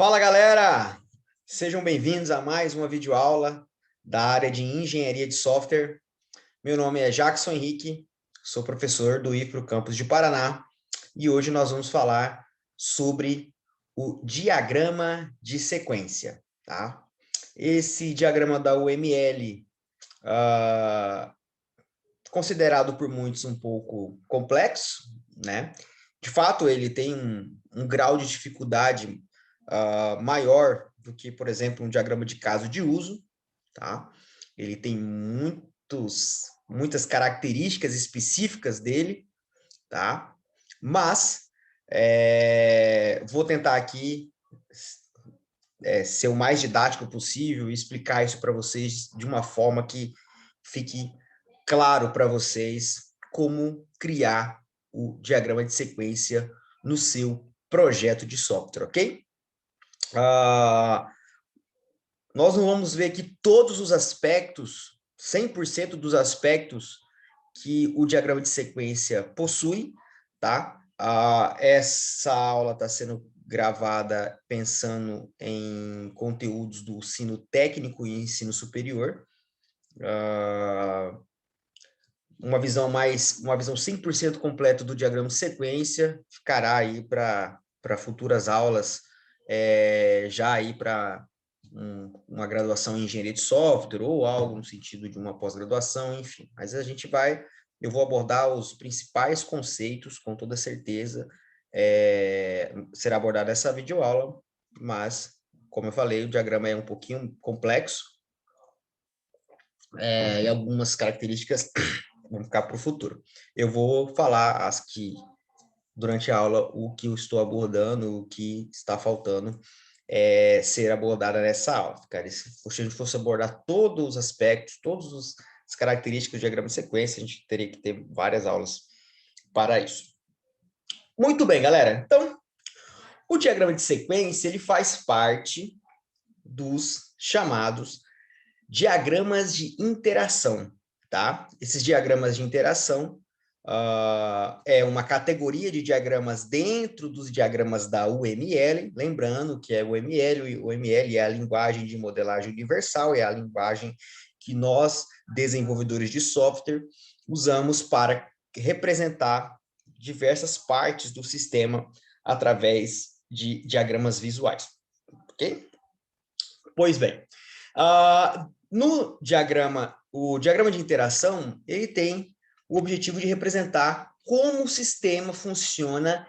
Fala, galera! Sejam bem-vindos a mais uma videoaula da área de Engenharia de Software. Meu nome é Jackson Henrique, sou professor do IFPRO Campus de Paraná e hoje nós vamos falar sobre o diagrama de sequência, tá? Esse diagrama da UML, considerado por muitos um pouco complexo, né? De fato, ele tem um grau de dificuldade maior do que, por exemplo, um diagrama de caso de uso, tá? Ele tem muitas características específicas dele, tá? Mas vou tentar aqui ser o mais didático possível e explicar isso para vocês de uma forma que fique claro para vocês como criar o diagrama de sequência no seu projeto de software, ok? Nós não vamos ver aqui todos os aspectos, 100% dos aspectos que o diagrama de sequência possui, tá? Essa aula está sendo gravada pensando em conteúdos do ensino técnico e ensino superior. Uma visão 100% completa do diagrama de sequência ficará aí para futuras aulas, já aí para uma graduação em engenharia de software ou algo no sentido de uma pós-graduação, enfim. Mas eu vou abordar os principais conceitos, com toda certeza, será abordada essa videoaula, mas, como eu falei, o diagrama é um pouquinho complexo, e algumas características vão ficar para o futuro. Eu vou falar durante a aula, o que eu estou abordando, o que está faltando ser abordada nessa aula. Cara, se a gente fosse abordar todos os aspectos, as características do diagrama de sequência, a gente teria que ter várias aulas para isso. Muito bem, galera. Então, o diagrama de sequência, ele faz parte dos chamados diagramas de interação, tá? Esses diagramas de interação é uma categoria de diagramas dentro dos diagramas da UML, lembrando que o UML é a linguagem de modelagem universal, é a linguagem que nós, desenvolvedores de software, usamos para representar diversas partes do sistema através de diagramas visuais, ok? Pois bem, no diagrama, o diagrama de interação, ele tem o objetivo de representar como o sistema funciona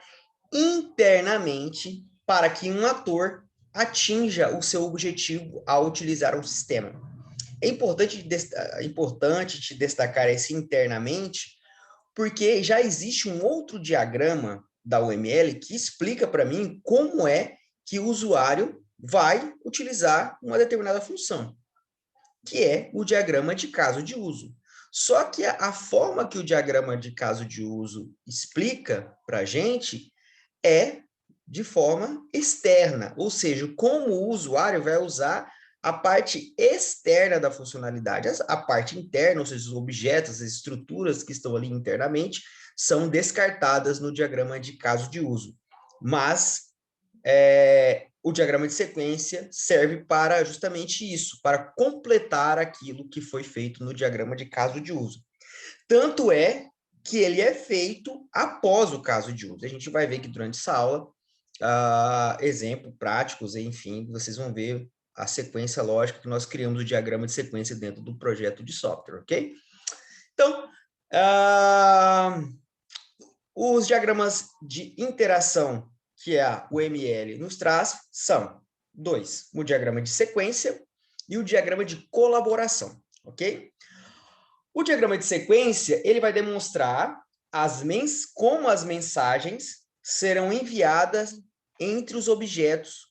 internamente para que um ator atinja o seu objetivo ao utilizar um sistema. É importante te destacar esse internamente, porque já existe um outro diagrama da UML que explica para mim como é que o usuário vai utilizar uma determinada função, que é o diagrama de caso de uso. Só que a forma que o diagrama de caso de uso explica para a gente é de forma externa, ou seja, como o usuário vai usar a parte externa da funcionalidade. A parte interna, ou seja, os objetos, as estruturas que estão ali internamente, são descartadas no diagrama de caso de uso. Mas o diagrama de sequência serve para justamente isso, para completar aquilo que foi feito no diagrama de caso de uso. Tanto é que ele é feito após o caso de uso. A gente vai ver que durante essa aula, exemplos práticos, enfim, vocês vão ver a sequência lógica que nós criamos o diagrama de sequência dentro do projeto de software, ok? Então, os diagramas de interação que a UML nos traz são dois: o diagrama de sequência e o diagrama de colaboração, ok? O diagrama de sequência, ele vai demonstrar como as mensagens serão enviadas entre os objetos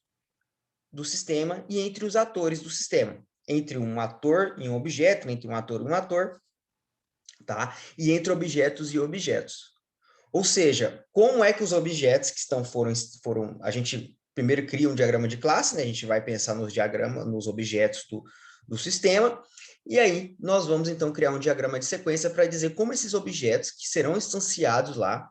do sistema e entre os atores do sistema. Entre um ator e um objeto, entre um ator e um ator, tá? E entre objetos e objetos. Ou seja, como é que os objetos que foram a gente primeiro cria um diagrama de classe, né? A gente vai pensar nos objetos do sistema, e aí nós vamos então criar um diagrama de sequência para dizer como esses objetos que serão instanciados lá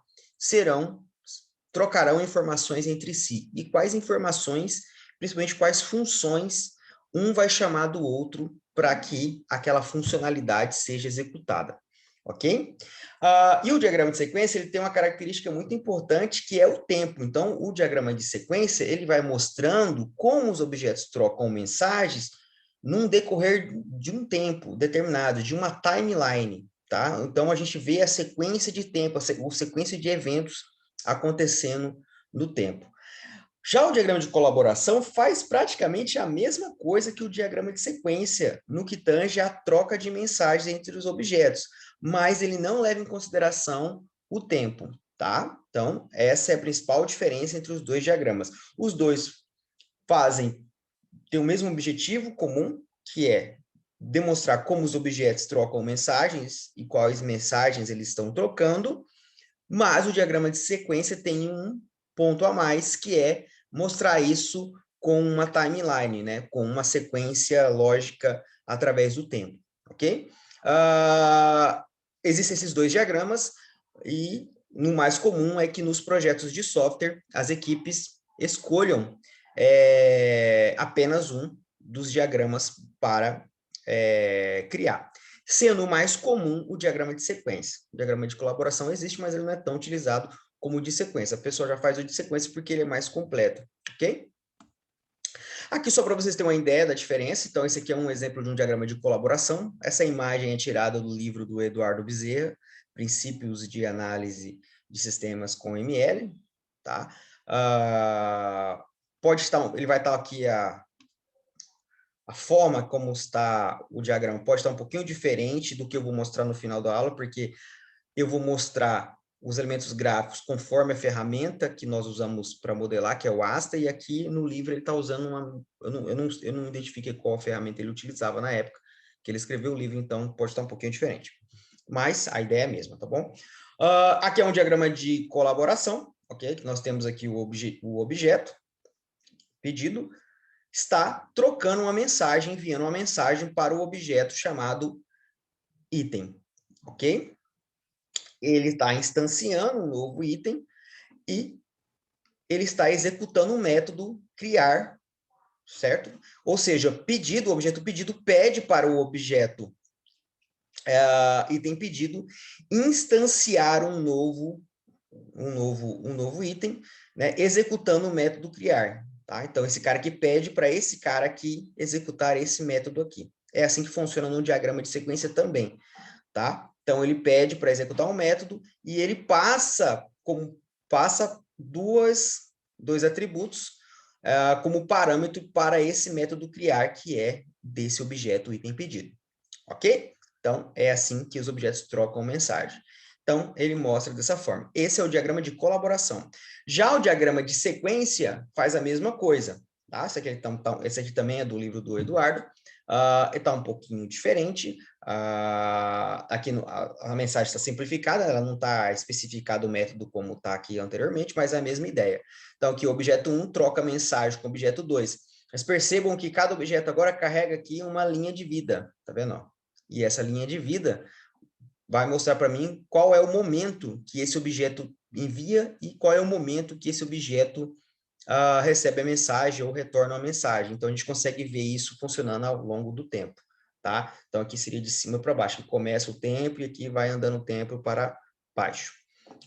trocarão informações entre si, e quais informações principalmente quais funções um vai chamar do outro para que aquela funcionalidade seja executada, ok? E o diagrama de sequência, ele tem uma característica muito importante, que é o tempo. Então, o diagrama de sequência, ele vai mostrando como os objetos trocam mensagens num decorrer de um tempo determinado, de uma timeline, tá? Então, a gente vê a sequência de tempo, a sequência de eventos acontecendo no tempo. Já o diagrama de colaboração faz praticamente a mesma coisa que o diagrama de sequência, no que tange a troca de mensagens entre os objetos, mas ele não leva em consideração o tempo, tá? Então, essa é a principal diferença entre os dois diagramas. Os dois têm o mesmo objetivo comum, que é demonstrar como os objetos trocam mensagens e quais mensagens eles estão trocando, mas o diagrama de sequência tem um ponto a mais, que é mostrar isso com uma timeline, né? Com uma sequência lógica através do tempo, ok? Existem esses dois diagramas e no mais comum é que nos projetos de software as equipes escolham apenas um dos diagramas para criar. Sendo o mais comum o diagrama de sequência. O diagrama de colaboração existe, mas ele não é tão utilizado como o de sequência. A pessoa já faz o de sequência porque ele é mais completo, ok? Aqui só para vocês terem uma ideia da diferença, então esse aqui é um exemplo de um diagrama de colaboração. Essa imagem é tirada do livro do Eduardo Bezerra, Princípios de Análise de Sistemas com ML, tá? Ele vai estar aqui a forma como está o diagrama pode estar um pouquinho diferente do que eu vou mostrar no final da aula, porque eu vou mostrar os elementos gráficos conforme a ferramenta que nós usamos para modelar, que é o Asta, e aqui no livro ele está usando uma... Eu não identifiquei qual ferramenta ele utilizava na época que ele escreveu o livro, então pode estar um pouquinho diferente. Mas a ideia é a mesma, tá bom? Aqui é um diagrama de colaboração, ok? Que nós temos aqui o objeto pedido, está trocando uma mensagem, enviando uma mensagem para o objeto chamado item, ok? Ele está instanciando um novo item e ele está executando um método criar, certo? Ou seja, o objeto pedido pede para o objeto item pedido instanciar um novo item, né, executando o método criar. Tá? Então, esse cara aqui pede para esse cara aqui executar esse método aqui. É assim que funciona no diagrama de sequência também. Tá? Então, ele pede para executar um método e ele passa dois atributos como parâmetro para esse método criar, que é desse objeto item pedido. Ok? Então, é assim que os objetos trocam mensagem. Então, ele mostra dessa forma. Esse é o diagrama de colaboração. Já o diagrama de sequência faz a mesma coisa. Tá? Esse aqui também é do livro do Eduardo. Está um pouquinho diferente. Aqui a mensagem está simplificada, ela não está especificado o método como está aqui anteriormente, mas é a mesma ideia. Então, aqui o objeto 1 troca mensagem com o objeto 2. Mas percebam que cada objeto agora carrega aqui uma linha de vida, tá vendo? E essa linha de vida vai mostrar para mim qual é o momento que esse objeto envia e qual é o momento que esse objeto recebe a mensagem ou retorna a mensagem. Então, a gente consegue ver isso funcionando ao longo do tempo, tá? Então, aqui seria de cima para baixo, que começa o tempo e aqui vai andando o tempo para baixo,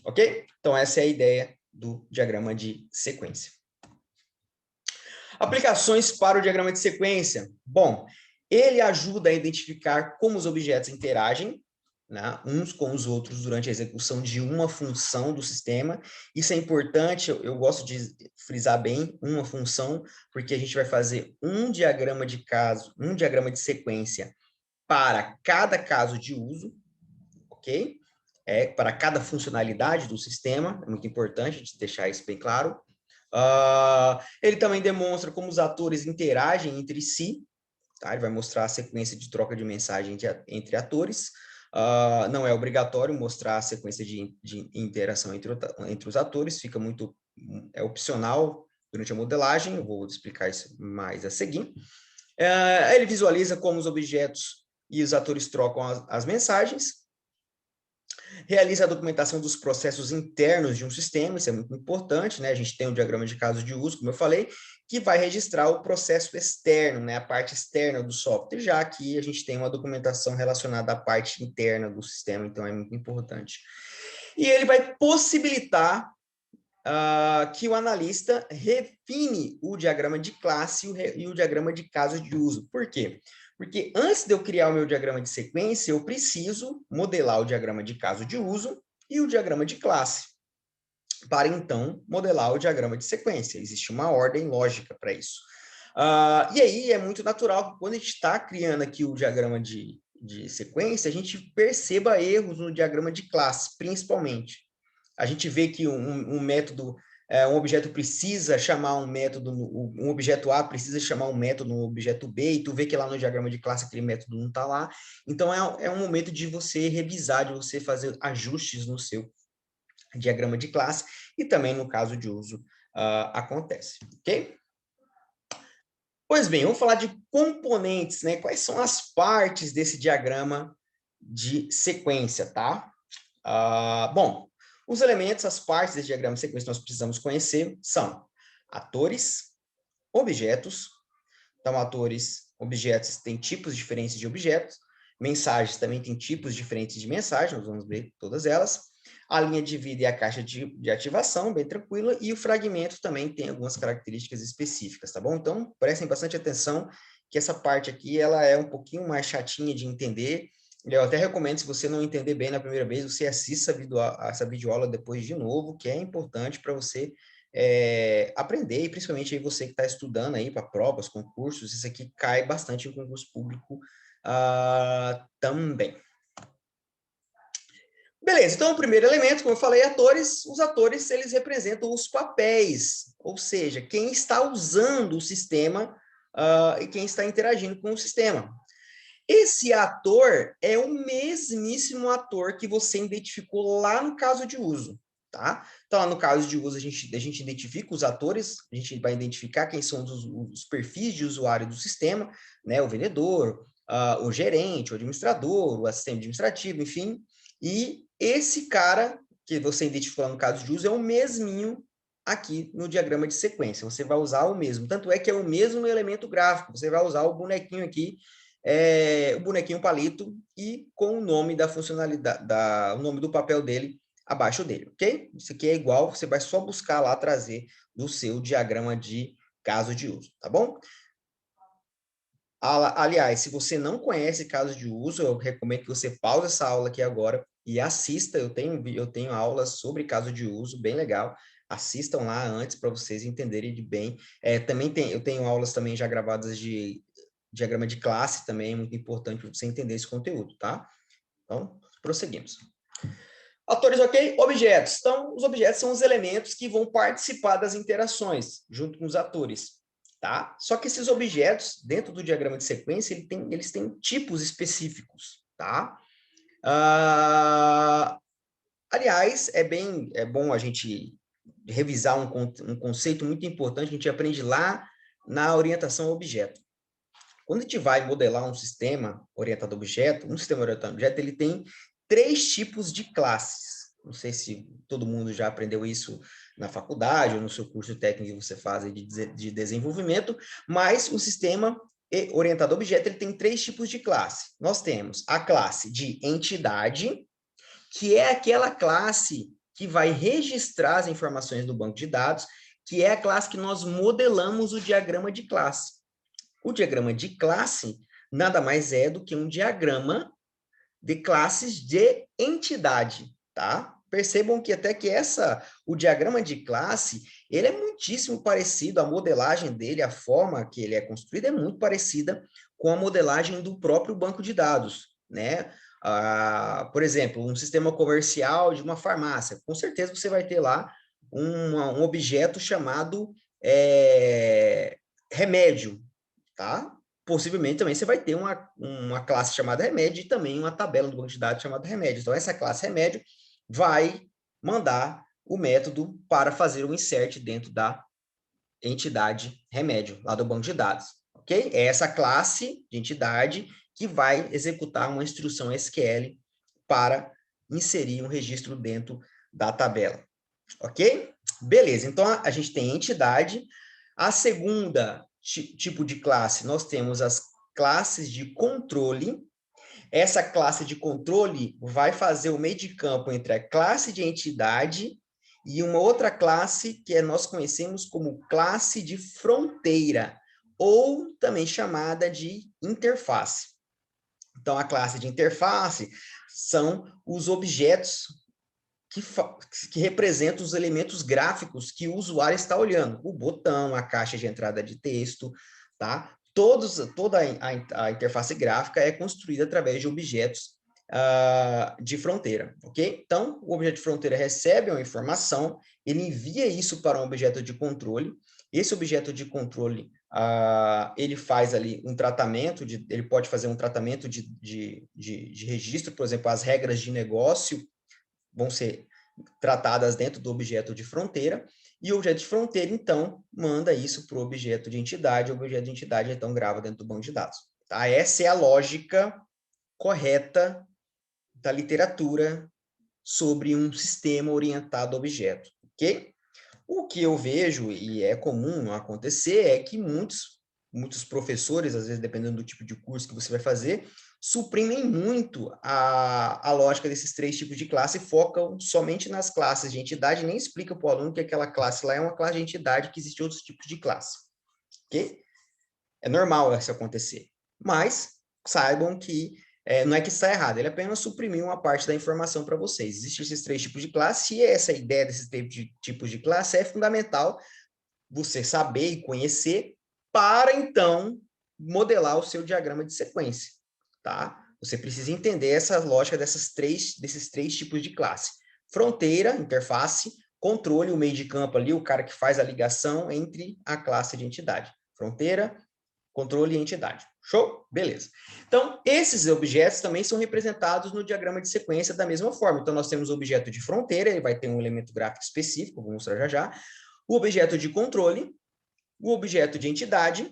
ok? Então, essa é a ideia do diagrama de sequência. Aplicações para o diagrama de sequência. Bom, ele ajuda a identificar como os objetos interagem, né, uns com os outros durante a execução de uma função do sistema. Isso é importante, eu gosto de frisar bem uma função, porque a gente vai fazer um diagrama de sequência para cada caso de uso, ok? Para cada funcionalidade do sistema, é muito importante deixar isso bem claro. Ele também demonstra como os atores interagem entre si, tá? Ele vai mostrar a sequência de troca de mensagem entre atores. Não é obrigatório mostrar a sequência de interação entre os atores, é opcional durante a modelagem, eu vou explicar isso mais a seguir. Ele visualiza como os objetos e os atores trocam as mensagens. Realiza a documentação dos processos internos de um sistema, isso é muito importante, né? A gente tem um diagrama de caso de uso, como eu falei, que vai registrar o processo externo, né? A parte externa do software, já que a gente tem uma documentação relacionada à parte interna do sistema, então é muito importante. E ele vai possibilitar que o analista refine o diagrama de classe e o diagrama de caso de uso. Por quê? Porque antes de eu criar o meu diagrama de sequência, eu preciso modelar o diagrama de caso de uso e o diagrama de classe, para então modelar o diagrama de sequência. Existe uma ordem lógica para isso. E aí é muito natural que quando a gente está criando aqui o diagrama de sequência, a gente perceba erros no diagrama de classe, principalmente. A gente vê que um método, um objeto precisa chamar um método, um objeto A precisa chamar um método no objeto B, e tu vê que lá no diagrama de classe aquele método não está lá. Então, é um momento de você revisar, de você fazer ajustes no seu diagrama de classe, e também no caso de uso acontece, ok? Pois bem, vamos falar de componentes, né? Quais são as partes desse diagrama de sequência, tá? Bom, os elementos, as partes desse diagrama de sequência que nós precisamos conhecer são atores, objetos. Então, atores, objetos têm tipos diferentes de objetos. Mensagens também têm tipos diferentes de mensagens, nós vamos ver todas elas. A linha de vida e a caixa de ativação, bem tranquila, e o fragmento também tem algumas características específicas, tá bom? Então, prestem bastante atenção, que essa parte aqui, ela é um pouquinho mais chatinha de entender. Eu até recomendo, se você não entender bem na primeira vez, você assista essa videoaula depois de novo, que é importante para você aprender, e principalmente aí você que está estudando aí para provas, concursos, isso aqui cai bastante em concurso público também. Beleza, então o primeiro elemento, como eu falei, atores. Os atores, eles representam os papéis, ou seja, quem está usando o sistema e quem está interagindo com o sistema. Esse ator é o mesmíssimo ator que você identificou lá no caso de uso, tá? Então, lá no caso de uso, a gente identifica os atores, a gente vai identificar quem são os perfis de usuário do sistema, né? O vendedor, o gerente, o administrador, o assistente administrativo, enfim. E esse cara que você identificou lá no caso de uso é o mesminho aqui no diagrama de sequência. Você vai usar o mesmo. Tanto é que é o mesmo elemento gráfico. Você vai usar o bonequinho aqui, o bonequinho palito, e com o nome da funcionalidade, o nome do papel dele abaixo dele, ok? Isso aqui é igual, você vai só buscar lá trazer do seu diagrama de caso de uso, tá bom? Aliás, se você não conhece caso de uso, eu recomendo que você pause essa aula aqui agora e assista. Eu tenho aulas sobre caso de uso, bem legal. Assistam lá antes para vocês entenderem de bem. Eu tenho aulas também já gravadas de diagrama de classe também, é muito importante para você entender esse conteúdo, tá? Então, prosseguimos. Atores, ok? Objetos. Então, os objetos são os elementos que vão participar das interações, junto com os atores, tá? Só que esses objetos, dentro do diagrama de sequência, eles têm tipos específicos, tá? Aliás, é bom a gente revisar um conceito muito importante que a gente aprende lá na orientação ao objeto. Quando a gente vai modelar um sistema orientado a objeto, ele tem 3 tipos de classes. Não sei se todo mundo já aprendeu isso na faculdade ou no seu curso técnico que você faz de desenvolvimento, mas o sistema orientado a objeto ele tem 3 tipos de classe. Nós temos a classe de entidade, que é aquela classe que vai registrar as informações do banco de dados, que é a classe que nós modelamos o diagrama de classe. O diagrama de classe nada mais é do que um diagrama de classes de entidade, tá? Percebam que até que o diagrama de classe, ele é muitíssimo parecido, a modelagem dele, a forma que ele é construído é muito parecida com a modelagem do próprio banco de dados, né? Por exemplo, um sistema comercial de uma farmácia, com certeza você vai ter lá um objeto chamado remédio, tá? Possivelmente também você vai ter uma classe chamada remédio e também uma tabela do banco de dados chamada remédio. Então, essa classe remédio vai mandar o método para fazer o insert dentro da entidade remédio, lá do banco de dados, ok? É essa classe de entidade que vai executar uma instrução SQL para inserir um registro dentro da tabela. Ok? Beleza, então a gente tem entidade. A segunda tipo de classe, nós temos as classes de controle. Essa classe de controle vai fazer o meio de campo entre a classe de entidade e uma outra classe que nós conhecemos como classe de fronteira, ou também chamada de interface. Então, a classe de interface são os objetos que representam os elementos gráficos que o usuário está olhando. O botão, a caixa de entrada de texto, tá? Toda a interface gráfica é construída através de objetos de fronteira, ok? Então, o objeto de fronteira recebe uma informação, ele envia isso para um objeto de controle. Esse objeto de controle, ele faz ali um tratamento, ele pode fazer um tratamento de registro, por exemplo, as regras de negócio vão ser tratadas dentro do objeto de fronteira, e o objeto de fronteira, então, manda isso para o objeto de entidade, o objeto de entidade, então, grava dentro do banco de dados. Tá? Essa é a lógica correta da literatura sobre um sistema orientado a objeto, ok? O que eu vejo, e é comum acontecer, é que muitos professores, às vezes, dependendo do tipo de curso que você vai fazer, suprimem muito a lógica desses três tipos de classe e focam somente nas classes de entidade e nem explicam para o aluno que aquela classe lá é uma classe de entidade, que existem outros tipos de classe, ok? É normal isso acontecer, mas saibam que não é que está errado, ele apenas suprimiu uma parte da informação para vocês. Existem esses três tipos de classe, e essa ideia desses três tipos de classe é fundamental você saber e conhecer para, então, modelar o seu diagrama de sequência, tá? Você precisa entender essa lógica desses três tipos de classe. Fronteira, interface, controle, o meio de campo ali, o cara que faz a ligação entre a classe de entidade. Fronteira, controle e entidade. Show? Beleza. Então, esses objetos também são representados no diagrama de sequência da mesma forma. Então, nós temos o objeto de fronteira, ele vai ter um elemento gráfico específico, vou mostrar já já. O objeto de controle, o objeto de entidade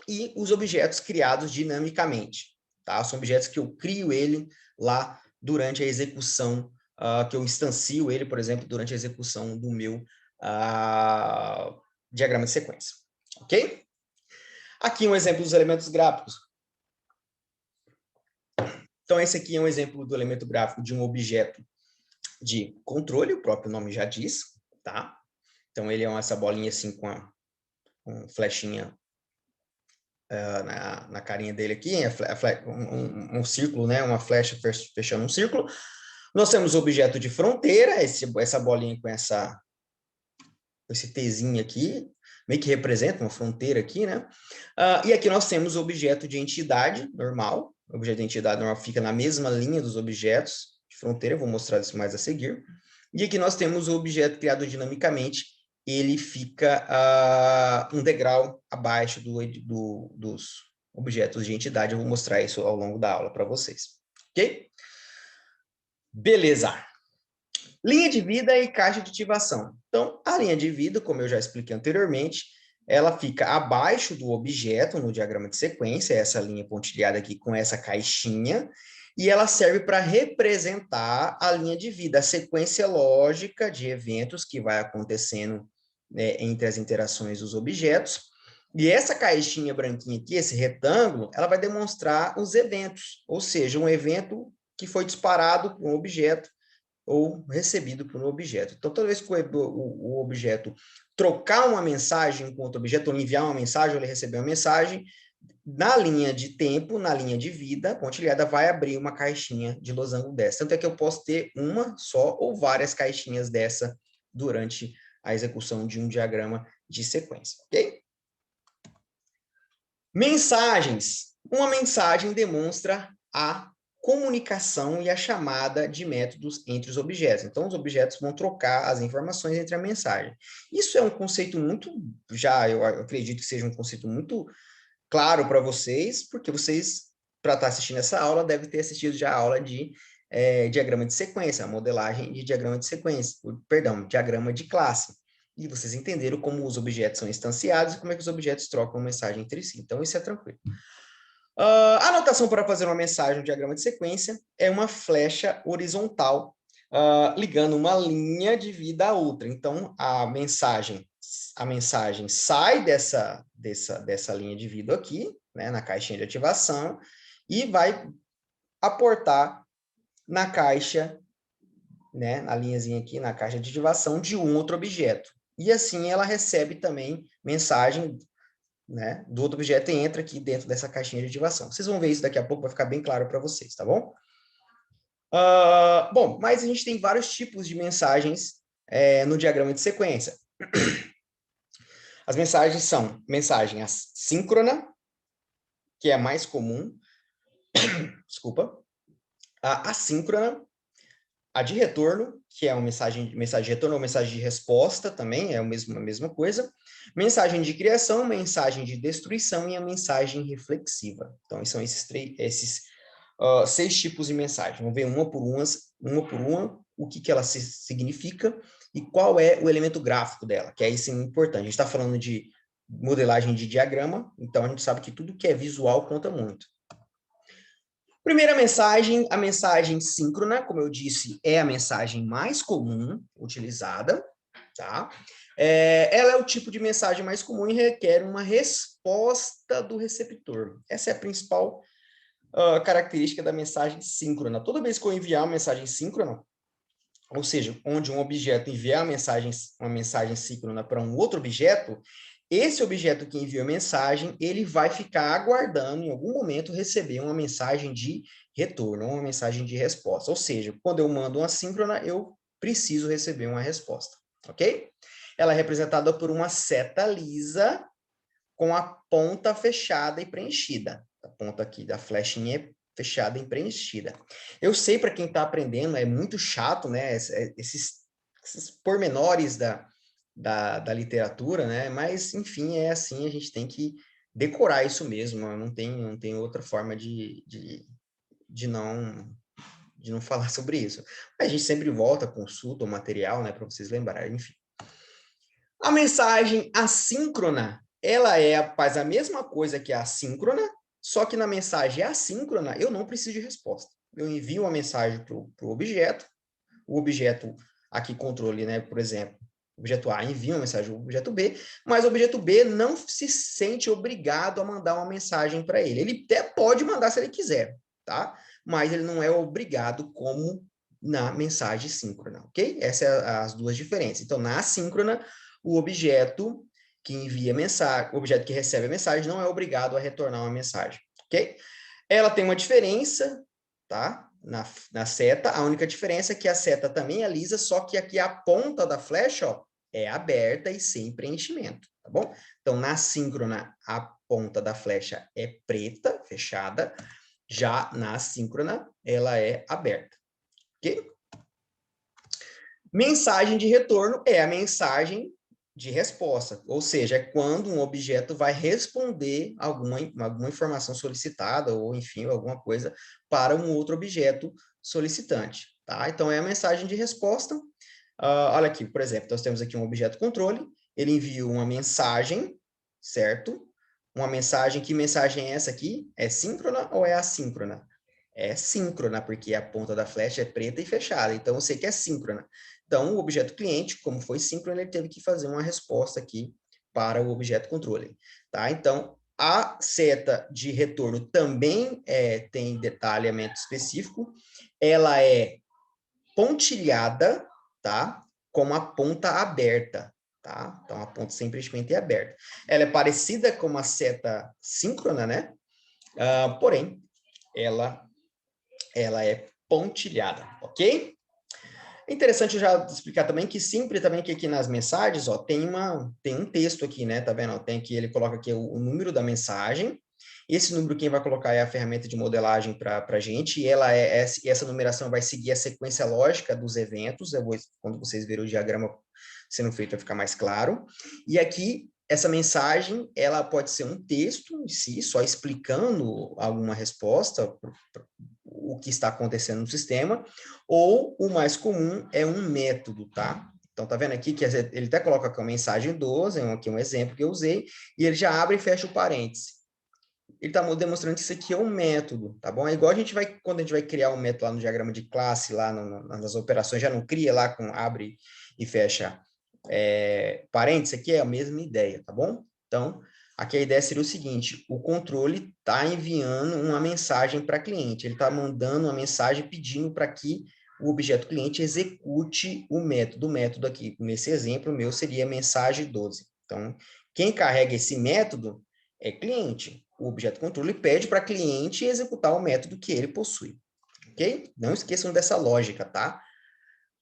e os objetos criados dinamicamente. Tá? São objetos que eu crio ele lá durante a execução, que eu instancio ele, por exemplo, durante a execução do meu diagrama de sequência. Ok? Aqui um exemplo dos elementos gráficos. Então, esse aqui é um exemplo do elemento gráfico de um objeto de controle, o próprio nome já diz, tá? Então, ele é essa bolinha assim com flechinha na carinha dele aqui, um círculo, né? Uma flecha fechando um círculo. Nós temos o objeto de fronteira, essa bolinha com esse Tzinho aqui, meio que representa uma fronteira aqui, né? E aqui nós temos o objeto de entidade normal. O objeto de entidade normal fica na mesma linha dos objetos de fronteira, eu vou mostrar isso mais a seguir. E aqui nós temos o objeto criado dinamicamente, ele fica um degrau abaixo dos objetos de entidade. Eu vou mostrar isso ao longo da aula para vocês. Ok? Beleza. Linha de vida e caixa de ativação. Então, a linha de vida, como eu já expliquei anteriormente, ela fica abaixo do objeto no diagrama de sequência, essa linha pontilhada aqui com essa caixinha, e ela serve para representar a linha de vida, a sequência lógica de eventos que vai acontecendo, né, entre as interações dos objetos. E essa caixinha branquinha aqui, esse retângulo, ela vai demonstrar os eventos, ou seja, um evento que foi disparado por um objeto ou recebido por um objeto. Então, toda vez que o objeto trocar uma mensagem com outro objeto, ou enviar uma mensagem, ou ele receber uma mensagem, na linha de tempo, na linha de vida, pontilhada, vai abrir uma caixinha de losango dessa. Tanto é que eu posso ter uma só ou várias caixinhas dessa durante a execução de um diagrama de sequência, ok? Mensagens. Uma mensagem demonstra a comunicação e a chamada de métodos entre os objetos. Então, os objetos vão trocar as informações entre a mensagem. Isso é um conceito muito, eu acredito que seja um conceito muito claro para vocês, porque vocês, para estar assistindo essa aula, devem ter assistido já a aula de diagrama de sequência, a modelagem de diagrama de sequência, diagrama de classe. E vocês entenderam como os objetos são instanciados e como é que os objetos trocam mensagem entre si. Então, isso é tranquilo. A anotação para fazer uma mensagem, um diagrama de sequência, é uma flecha horizontal ligando uma linha de vida a outra. Então, a mensagem sai dessa linha de vida aqui, né, na caixinha de ativação, e vai aportar na caixa, né, na linhazinha aqui, na caixa de ativação de um outro objeto. E assim ela recebe também mensagem, né, do outro objeto e entra aqui dentro dessa caixinha de ativação. Vocês vão ver isso daqui a pouco, vai ficar bem claro para vocês, tá bom? Bom, mas a gente tem vários tipos de mensagens no diagrama de sequência. As mensagens são mensagem assíncrona, que é a mais comum, desculpa, a assíncrona, a de retorno, que é uma mensagem de retorno ou mensagem de resposta também, é a mesma coisa. Mensagem de criação, mensagem de destruição e a mensagem reflexiva. Então, são esses 6 tipos de mensagem. Vamos ver uma por uma, o que ela significa e qual é o elemento gráfico dela, que é isso importante. A gente está falando de modelagem de diagrama, então a gente sabe que tudo que é visual conta muito. Primeira mensagem, a mensagem síncrona, como eu disse, é a mensagem mais comum utilizada, tá? Ela é o tipo de mensagem mais comum e requer uma resposta do receptor. Essa é a principal característica da mensagem síncrona. Toda vez que eu enviar uma mensagem síncrona, ou seja, onde um objeto enviar uma mensagem síncrona para um outro objeto, esse objeto que enviou a mensagem, ele vai ficar aguardando, em algum momento, receber uma mensagem de retorno, uma mensagem de resposta. Ou seja, quando eu mando uma síncrona, eu preciso receber uma resposta, ok? Ela é representada por uma seta lisa com a ponta fechada e preenchida. A ponta aqui da flechinha fechada e preenchida. Eu sei, para quem está aprendendo, é muito chato, né? Esses pormenores da literatura, né? Mas, enfim, é assim, a gente tem que decorar isso mesmo, não tem outra forma de não falar sobre isso. Mas a gente sempre volta, consulta o material, né, para vocês lembrarem, enfim. A mensagem assíncrona, ela faz a mesma coisa que a assíncrona, só que na mensagem assíncrona eu não preciso de resposta. Eu envio uma mensagem para o objeto aqui controle, né, por exemplo, o objeto A envia uma mensagem ao objeto B, mas o objeto B não se sente obrigado a mandar uma mensagem para ele. Ele até pode mandar se ele quiser, tá? Mas ele não é obrigado como na mensagem síncrona, ok? Essas são as duas diferenças. Então, na assíncrona, o objeto que envia mensagem, o objeto que recebe a mensagem não é obrigado a retornar uma mensagem, ok? Ela tem uma diferença, tá? Na seta, a única diferença é que a seta também é lisa, só que aqui a ponta da flecha, ó, é aberta e sem preenchimento, tá bom? Então, na síncrona, a ponta da flecha é preta, fechada, já na assíncrona, ela é aberta, ok? Mensagem de retorno é a mensagem de resposta, ou seja, é quando um objeto vai responder alguma informação solicitada, ou enfim, alguma coisa para um outro objeto solicitante, tá? Então, é a mensagem de resposta. Olha aqui, por exemplo, nós temos aqui um objeto controle, ele envia uma mensagem, certo? Uma mensagem, que mensagem é essa aqui? É síncrona ou é assíncrona? É síncrona, porque a ponta da flecha é preta e fechada, então eu sei que é síncrona. Então, o objeto cliente, como foi síncrono, ele teve que fazer uma resposta aqui para o objeto controle, tá? Então, a seta de retorno também tem detalhamento específico, ela é pontilhada, tá? Com a ponta aberta, tá? Então, a ponta sem preenchimento é aberta. Ela é parecida com uma seta síncrona, né? Porém, ela é pontilhada, ok? É interessante já explicar também que sempre também que aqui nas mensagens, ó, tem um texto aqui, né? Tá vendo? Tem aqui, ele coloca aqui o número da mensagem. Esse número quem vai colocar é a ferramenta de modelagem para a gente, e essa numeração vai seguir a sequência lógica dos eventos. Quando vocês verem o diagrama sendo feito, vai ficar mais claro. E aqui, essa mensagem, ela pode ser um texto em si, só explicando alguma resposta, o que está acontecendo no sistema, ou o mais comum é um método, tá? Então, tá vendo aqui que ele até coloca aqui uma mensagem 12, aqui um exemplo que eu usei, e ele já abre e fecha o parêntese. ele está demonstrando que isso aqui é um método, tá bom? É igual a gente vai, quando a gente vai criar um método lá no diagrama de classe, lá nas operações, já não cria lá com abre e fecha parênteses, aqui é a mesma ideia, tá bom? Então, aqui a ideia seria o seguinte, o controle está enviando uma mensagem para cliente, ele está mandando uma mensagem pedindo para que o objeto cliente execute o método aqui, nesse exemplo meu seria mensagem 12. Então, quem carrega esse método é cliente. O objeto controle pede para cliente executar o método que ele possui, ok? Não esqueçam dessa lógica, tá?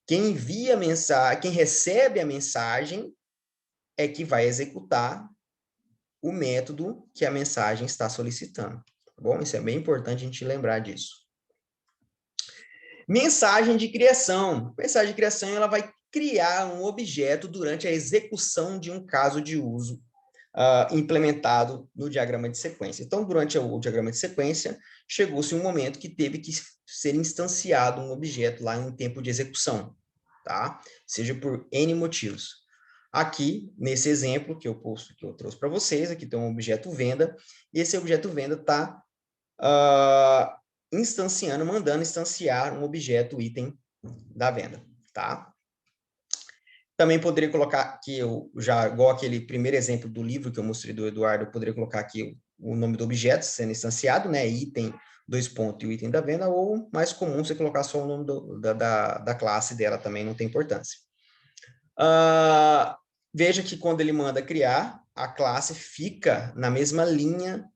Quem envia a mensagem, quem recebe a mensagem é que vai executar o método que a mensagem está solicitando, tá bom? Isso é bem importante a gente lembrar disso. Mensagem de criação. Mensagem de criação, ela vai criar um objeto durante a execução de um caso de uso implementado no diagrama de sequência. Então, durante o diagrama de sequência, chegou-se um momento que teve que ser instanciado um objeto lá em tempo de execução, tá? Seja por N motivos. Aqui, nesse exemplo que eu trouxe para vocês, aqui tem um objeto venda, e esse objeto venda está mandando instanciar um objeto item da venda, tá? Também poderia colocar aqui, igual aquele primeiro exemplo do livro que eu mostrei do Eduardo, eu poderia colocar aqui o nome do objeto sendo instanciado, né? Item, dois pontos, e o item da venda, ou mais comum você colocar só o nome da classe dela também, não tem importância. Veja que quando ele manda criar, a classe fica na mesma linha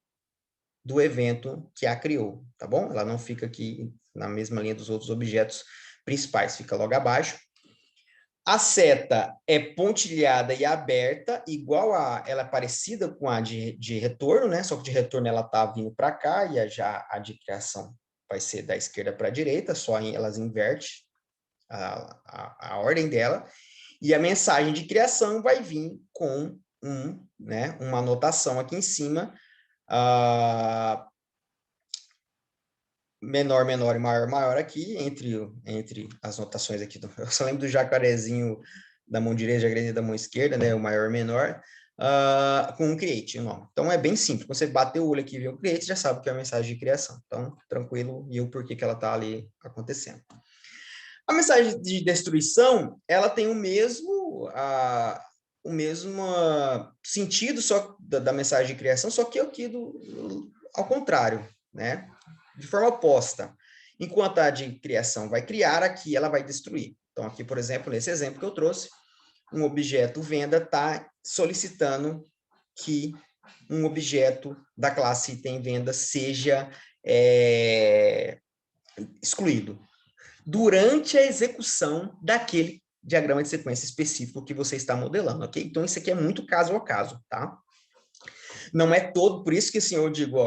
do evento que a criou, tá bom? Ela não fica aqui na mesma linha dos outros objetos principais, fica logo abaixo. A seta é pontilhada e aberta, ela é parecida com a de retorno, né? Só que de retorno ela está vindo para cá e já a de criação vai ser da esquerda para a direita, elas invertem a ordem dela. E a mensagem de criação vai vir com uma anotação aqui em cima, menor, menor e maior, maior aqui, entre as notações aqui. Eu só lembro do jacarezinho da mão direita, jacarezinho da mão esquerda, né? O maior e menor, com um create, o nome. Então, é bem simples. Quando você bater o olho aqui e ver o create, já sabe que é a mensagem de criação. Então, tranquilo, e o porquê que ela está ali acontecendo. A mensagem de destruição, ela tem o mesmo sentido só da mensagem de criação, só que aqui ao contrário, né? De forma oposta. Enquanto a de criação vai criar, aqui ela vai destruir. Então, aqui, por exemplo, nesse exemplo que eu trouxe, um objeto venda está solicitando que um objeto da classe item venda seja excluído durante a execução daquele diagrama de sequência específico que você está modelando, ok? Então, isso aqui é muito caso a caso, tá? Não é todo, por isso que assim, eu digo,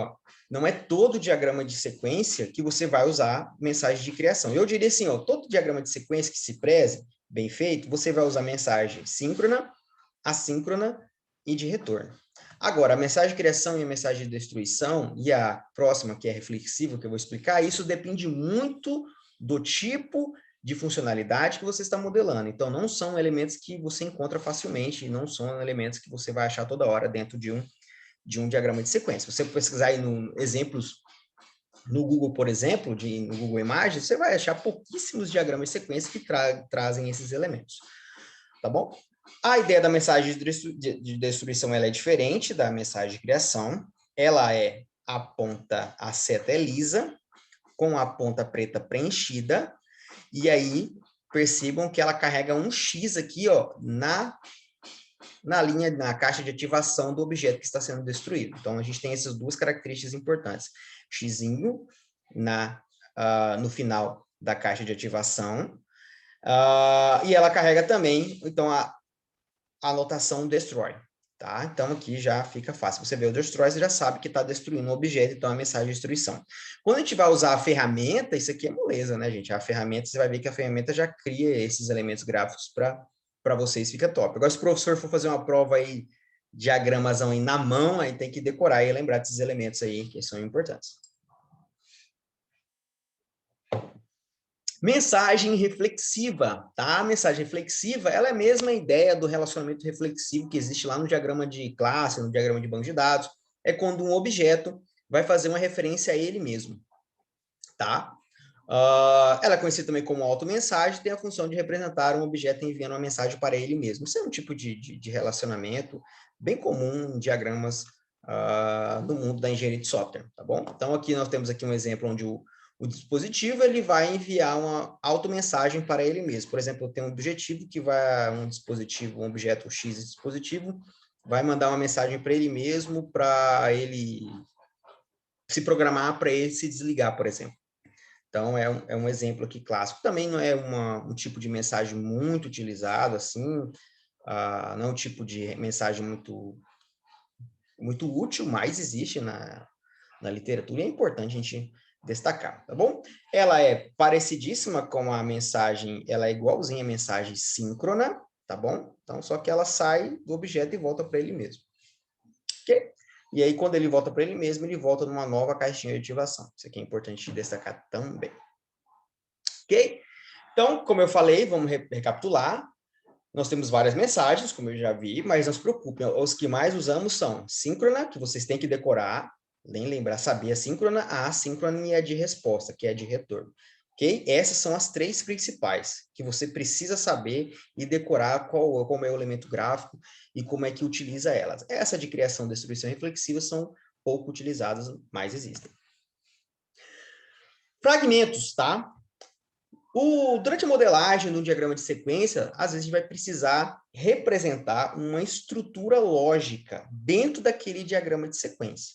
não é todo diagrama de sequência que você vai usar mensagem de criação. Eu diria assim, todo diagrama de sequência que se preze, bem feito, você vai usar mensagem síncrona, assíncrona e de retorno. Agora, a mensagem de criação e a mensagem de destruição, e a próxima, que é reflexiva, que eu vou explicar, isso depende muito do tipo de funcionalidade que você está modelando. Então, não são elementos que você encontra facilmente, não são elementos que você vai achar toda hora dentro de um diagrama de sequência. Se você pesquisar aí exemplos no Google, por exemplo, no Google Imagens, você vai achar pouquíssimos diagramas de sequência que trazem esses elementos. Tá bom? A ideia da mensagem de destruição ela é diferente da mensagem de criação. Ela a seta é lisa, com a ponta preta preenchida, e aí percebam que ela carrega um X aqui, na caixa de ativação do objeto que está sendo destruído. Então, a gente tem essas duas características importantes. Xzinho no final da caixa de ativação, e ela carrega também, então, a anotação destroy. Tá? Então, aqui já fica fácil. Você vê o destroy, você já sabe que está destruindo um objeto, então é a mensagem de destruição. Quando a gente vai usar a ferramenta, isso aqui é moleza, né, gente? A ferramenta, você vai ver que a ferramenta já cria esses elementos gráficos para vocês, fica top. Agora, se o professor for fazer uma prova aí, diagramazão aí na mão, aí tem que decorar e lembrar desses elementos aí, que são importantes. Mensagem reflexiva, tá? A mensagem reflexiva, ela é a mesma ideia do relacionamento reflexivo que existe lá no diagrama de classe, no diagrama de banco de dados. É quando um objeto vai fazer uma referência a ele mesmo, tá? Ela é conhecida também como automensagem, tem a função de representar um objeto enviando uma mensagem para ele mesmo. Isso é um tipo de relacionamento bem comum em diagramas no mundo da engenharia de software, tá bom? Então, aqui nós temos aqui um exemplo onde o dispositivo ele vai enviar uma automensagem para ele mesmo. Por exemplo, eu tenho um objetivo que vai um dispositivo, um objeto X de dispositivo, vai mandar uma mensagem para ele mesmo, para ele se programar para ele se desligar, por exemplo. Então, é um exemplo aqui clássico. Também não é um tipo de mensagem muito utilizado, assim, não é um tipo de mensagem muito útil, mas existe na literatura e é importante a gente destacar, tá bom? Ela é parecidíssima com a mensagem, ela é igualzinha à mensagem síncrona, tá bom? Então, só que ela sai do objeto e volta para ele mesmo. Ok? E aí, quando ele volta para ele mesmo, ele volta numa nova caixinha de ativação. Isso aqui é importante destacar também. Ok? Então, como eu falei, vamos recapitular. Nós temos várias mensagens, como eu já vi, mas não se preocupem, os que mais usamos são síncrona, que vocês têm que decorar, nem lembrar, saber a síncrona, a assíncrona e a de resposta, que é a de retorno. Ok? Essas são as três principais, que você precisa saber e decorar como é o elemento gráfico e como é que utiliza elas. Essa de criação, destruição e reflexiva são pouco utilizadas, mas existem. Fragmentos, tá? Durante a modelagem no diagrama de sequência, às vezes a gente vai precisar representar uma estrutura lógica dentro daquele diagrama de sequência.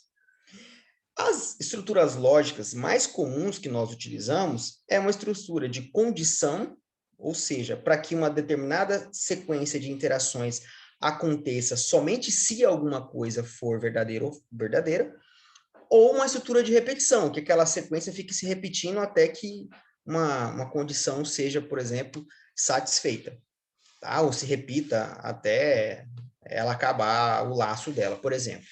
As estruturas lógicas mais comuns que nós utilizamos é uma estrutura de condição, ou seja, para que uma determinada sequência de interações aconteça somente se alguma coisa for verdadeira, ou uma estrutura de repetição, que aquela sequência fique se repetindo até que uma condição seja, por exemplo, satisfeita, tá? Ou se repita até ela acabar o laço dela, por exemplo,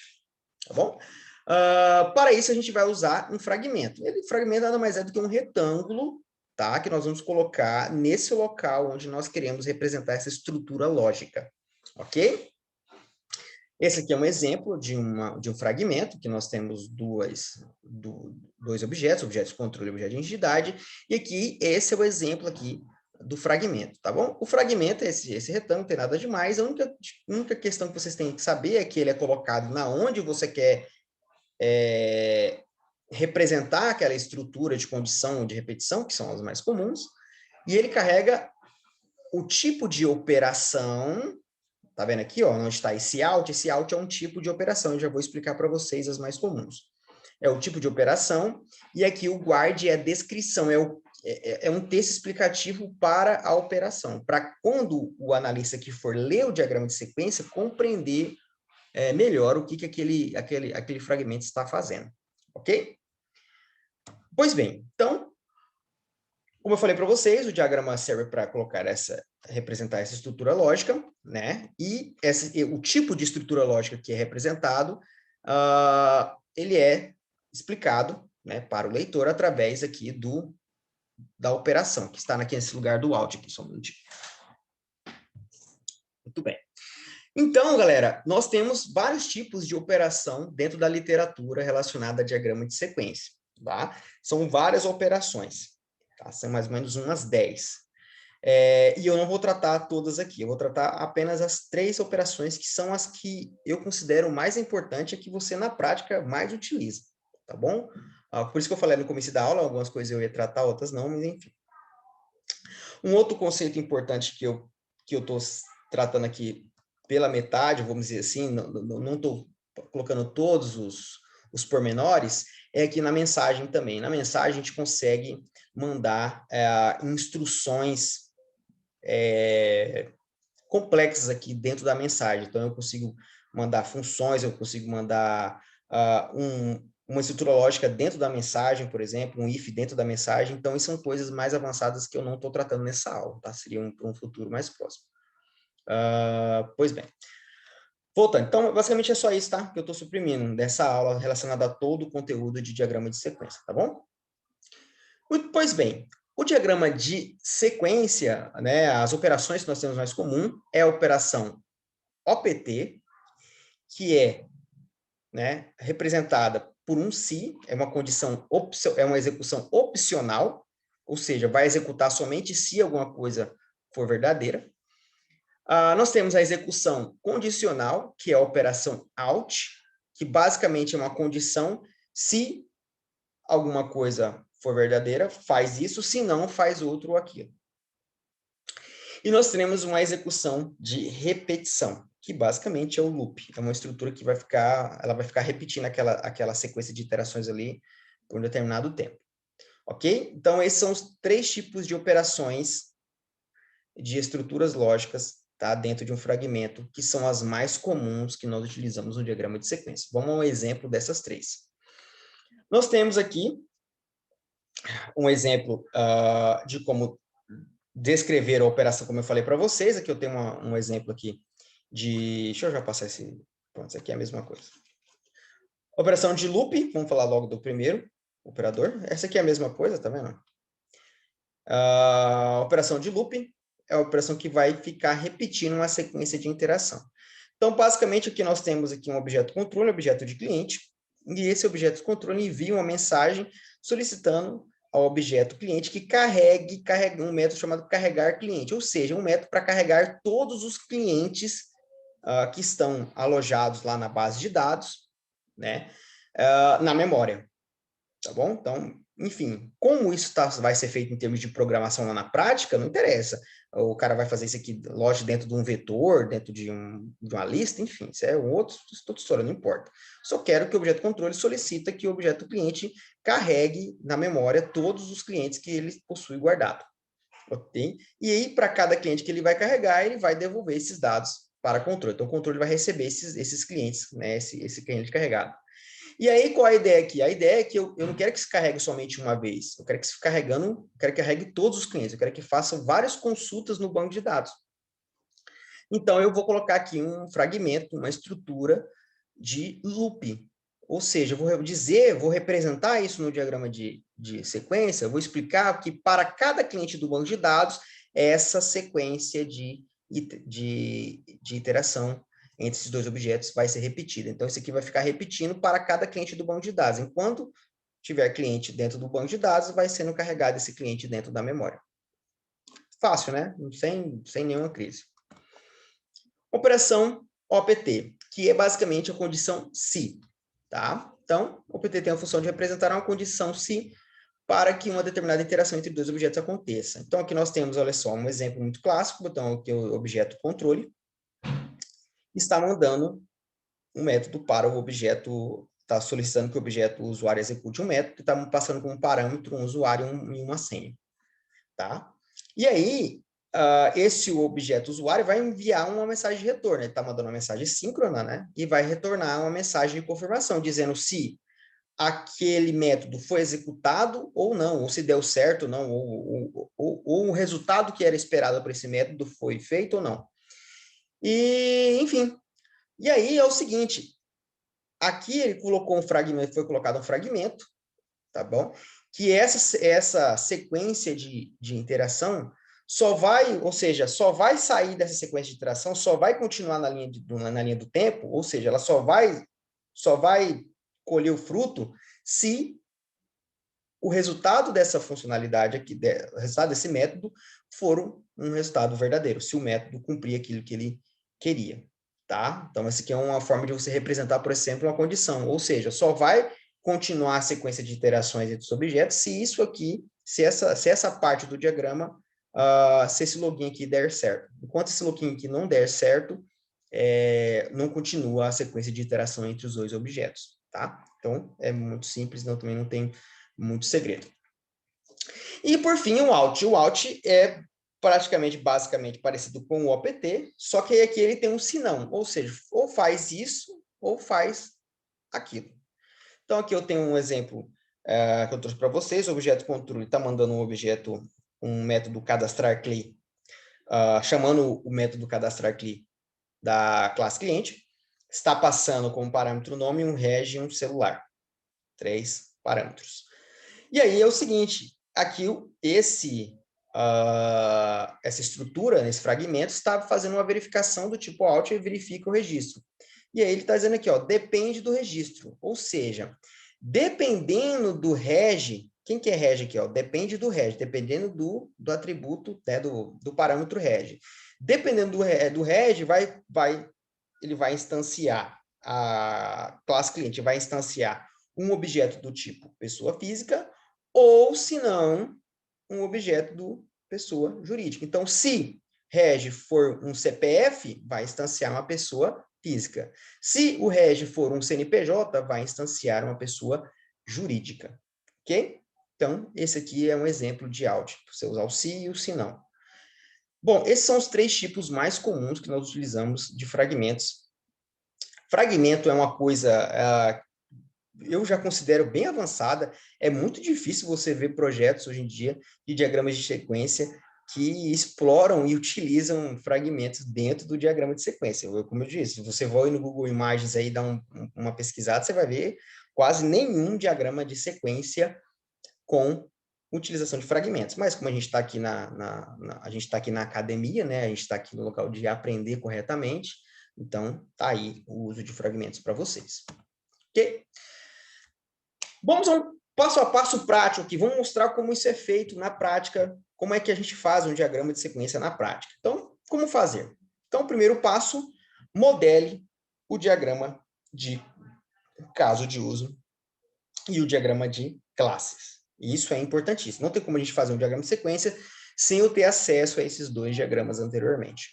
tá bom? Para isso, a gente vai usar um fragmento. Fragmento nada mais é do que um retângulo, tá? Que nós vamos colocar nesse local onde nós queremos representar essa estrutura lógica, ok? Esse aqui é um exemplo de um fragmento, que nós temos dois objetos de controle e objeto de entidade, e aqui, esse é o exemplo aqui do fragmento, tá bom? O fragmento é esse retângulo, não tem nada demais, a única questão que vocês têm que saber é que ele é colocado na onde você quer representar aquela estrutura de condição ou de repetição, que são as mais comuns, e ele carrega o tipo de operação. Tá vendo aqui, ó, onde está esse out? Esse out é um tipo de operação, eu já vou explicar para vocês as mais comuns. É o tipo de operação, e aqui o guard é a descrição, é um texto explicativo para a operação, para quando o analista que for ler o diagrama de sequência, compreender melhor o que aquele fragmento está fazendo, ok? Pois bem, então, como eu falei para vocês, o diagrama serve para representar essa estrutura lógica, né? E o tipo de estrutura lógica que é representado, ele é explicado, né, para o leitor através aqui da operação, que está aqui nesse lugar do out, aqui, só um minutinho. Muito bem. Então, galera, nós temos vários tipos de operação dentro da literatura relacionada a diagrama de sequência, tá? São várias operações. Tá? São mais ou menos umas 10. E eu não vou tratar todas aqui, eu vou tratar apenas as 3 operações que são as que eu considero mais importante e que você, na prática, mais utiliza, tá bom? Por isso que eu falei no começo da aula, algumas coisas eu ia tratar, outras não, mas enfim. Um outro conceito importante que eu estou tratando aqui pela metade, vamos dizer assim, não estou colocando todos os pormenores, é que na mensagem também. Na mensagem a gente consegue mandar instruções complexas aqui dentro da mensagem. Então, eu consigo mandar funções, eu consigo mandar uma estrutura lógica dentro da mensagem, por exemplo, um if dentro da mensagem. Então, isso são coisas mais avançadas que eu não estou tratando nessa aula, tá? Seria para um futuro mais próximo. Pois bem. Voltando, então, basicamente é só isso, tá? Que eu estou suprimindo dessa aula relacionada a todo o conteúdo de diagrama de sequência, tá bom? Pois bem, o diagrama de sequência, né, as operações que nós temos mais comum é a operação OPT, que é, né, representada por um se, é uma condição, é uma execução opcional, ou seja, vai executar somente se alguma coisa for verdadeira. Nós temos a execução condicional, que é a operação out, que basicamente é uma condição, se alguma coisa for verdadeira, faz isso, se não, faz outro ou aquilo. E nós teremos uma execução de repetição, que basicamente é o loop, é uma estrutura que ela vai ficar repetindo aquela sequência de iterações ali por um determinado tempo. Ok? Então, esses são os 3 tipos de operações de estruturas lógicas, tá, dentro de um fragmento, que são as mais comuns que nós utilizamos no diagrama de sequência. Vamos a um exemplo dessas 3. Nós temos aqui um exemplo de como descrever a operação, como eu falei para vocês. Aqui eu tenho um exemplo aqui de... Deixa eu já passar esse... Pronto, isso aqui é a mesma coisa. Operação de loop, vamos falar logo do primeiro operador. Essa aqui é a mesma coisa, tá vendo? Operação de loop é a operação que vai ficar repetindo uma sequência de interação. Então, basicamente, aqui nós temos aqui um objeto controle, objeto de cliente, e esse objeto controle envia uma mensagem solicitando ao objeto cliente que carregue um método chamado carregar cliente, ou seja, um método para carregar todos os clientes que estão alojados lá na base de dados, né, na memória, tá bom? Então, enfim, como isso vai ser feito em termos de programação lá na prática, não interessa. O cara vai fazer isso aqui, loja dentro de um vetor, dentro de uma lista, enfim, isso é outra história, não importa. Só quero que o objeto controle solicita que o objeto cliente carregue na memória todos os clientes que ele possui guardado. Ok? E aí, para cada cliente que ele vai carregar, ele vai devolver esses dados para o controle. Então, o controle vai receber esses clientes, né, esse cliente carregado. E aí, qual a ideia aqui? A ideia é que eu não quero que se carregue somente uma vez. Eu quero que se quero que carregue todos os clientes. Eu quero que façam várias consultas no banco de dados. Então, eu vou colocar aqui um fragmento, uma estrutura de loop. Ou seja, eu vou representar isso no diagrama de sequência, eu vou explicar que para cada cliente do banco de dados, essa sequência de iteração entre esses 2 objetos vai ser repetida. Então, isso aqui vai ficar repetindo para cada cliente do banco de dados. Enquanto tiver cliente dentro do banco de dados, vai sendo carregado esse cliente dentro da memória. Fácil, né? Sem nenhuma crise. Operação OPT, que é basicamente a condição se, tá? Então, o OPT tem a função de representar uma condição se para que uma determinada interação entre 2 objetos aconteça. Então, aqui nós temos, olha só, um exemplo muito clássico. Então, aqui o objeto controle está mandando um método para o objeto, está solicitando que o objeto o usuário execute um método, está passando como parâmetro um usuário e uma senha, tá? E aí, esse objeto usuário vai enviar uma mensagem de retorno. Ele está mandando uma mensagem síncrona, né? E vai retornar uma mensagem de confirmação, dizendo se aquele método foi executado ou não, ou se deu certo ou não, ou o resultado que era esperado para esse método foi feito ou não. E, enfim, e aí é o seguinte, aqui ele colocou um fragmento, foi colocado um fragmento, tá bom? Que essa sequência de interação só vai, ou seja, só vai sair dessa sequência de interação, só vai continuar na linha do tempo, ou seja, ela só vai colher o fruto se o resultado dessa funcionalidade aqui, o resultado desse método, for um resultado verdadeiro, se o método cumprir aquilo que ele queria, tá? Então, essa aqui é uma forma de você representar, por exemplo, uma condição, ou seja, só vai continuar a sequência de interações entre os objetos se isso aqui, se essa parte do diagrama, se esse login aqui der certo. Enquanto esse login aqui não der certo, não continua a sequência de interação entre os 2 objetos, tá? Então, é muito simples, também não tem muito segredo. E, por fim, o out. O out é basicamente parecido com o OPT, só que aqui ele tem um senão, ou seja, ou faz isso, ou faz aquilo. Então, aqui eu tenho um exemplo que eu trouxe para vocês. O objeto controle está mandando um método cadastrar CLI, chamando o método cadastrar CLI da classe cliente, está passando como parâmetro nome um reg e um celular. 3 parâmetros. E aí é o seguinte, aqui essa estrutura, esse fragmento, está fazendo uma verificação do tipo out e verifica o registro. E aí ele está dizendo aqui, ó, depende do registro, ou seja, Dependendo do reg, quem que é reg aqui? Ó? Depende do reg, dependendo do atributo, né, do parâmetro reg. Dependendo do reg, ele vai instanciar, a classe cliente vai instanciar um objeto do tipo pessoa física, ou, se não, um objeto do pessoa jurídica. Então, se reg for um CPF, vai instanciar uma pessoa física. Se o reg for um CNPJ, vai instanciar uma pessoa jurídica. Ok? Então, esse aqui é um exemplo de áudio. Você usar o se e o se não. Bom, esses são os 3 tipos mais comuns que nós utilizamos de fragmentos. Fragmento é uma coisa eu já considero bem avançada. É muito difícil você ver projetos hoje em dia de diagramas de sequência que exploram e utilizam fragmentos dentro do diagrama de sequência. Como eu disse, se você vai no Google Imagens aí e dá uma pesquisada, você vai ver quase nenhum diagrama de sequência com utilização de fragmentos. Mas como a gente está aqui a gente está aqui na academia, né? A gente está aqui no local de aprender corretamente, então tá aí o uso de fragmentos para vocês. Ok? Vamos a um passo a passo prático aqui. Vamos mostrar como isso é feito na prática, como é que a gente faz um diagrama de sequência na prática. Então, como fazer? Então, o primeiro passo, modele o diagrama de caso de uso e o diagrama de classes. Isso é importantíssimo. Não tem como a gente fazer um diagrama de sequência sem eu ter acesso a esses 2 diagramas anteriormente.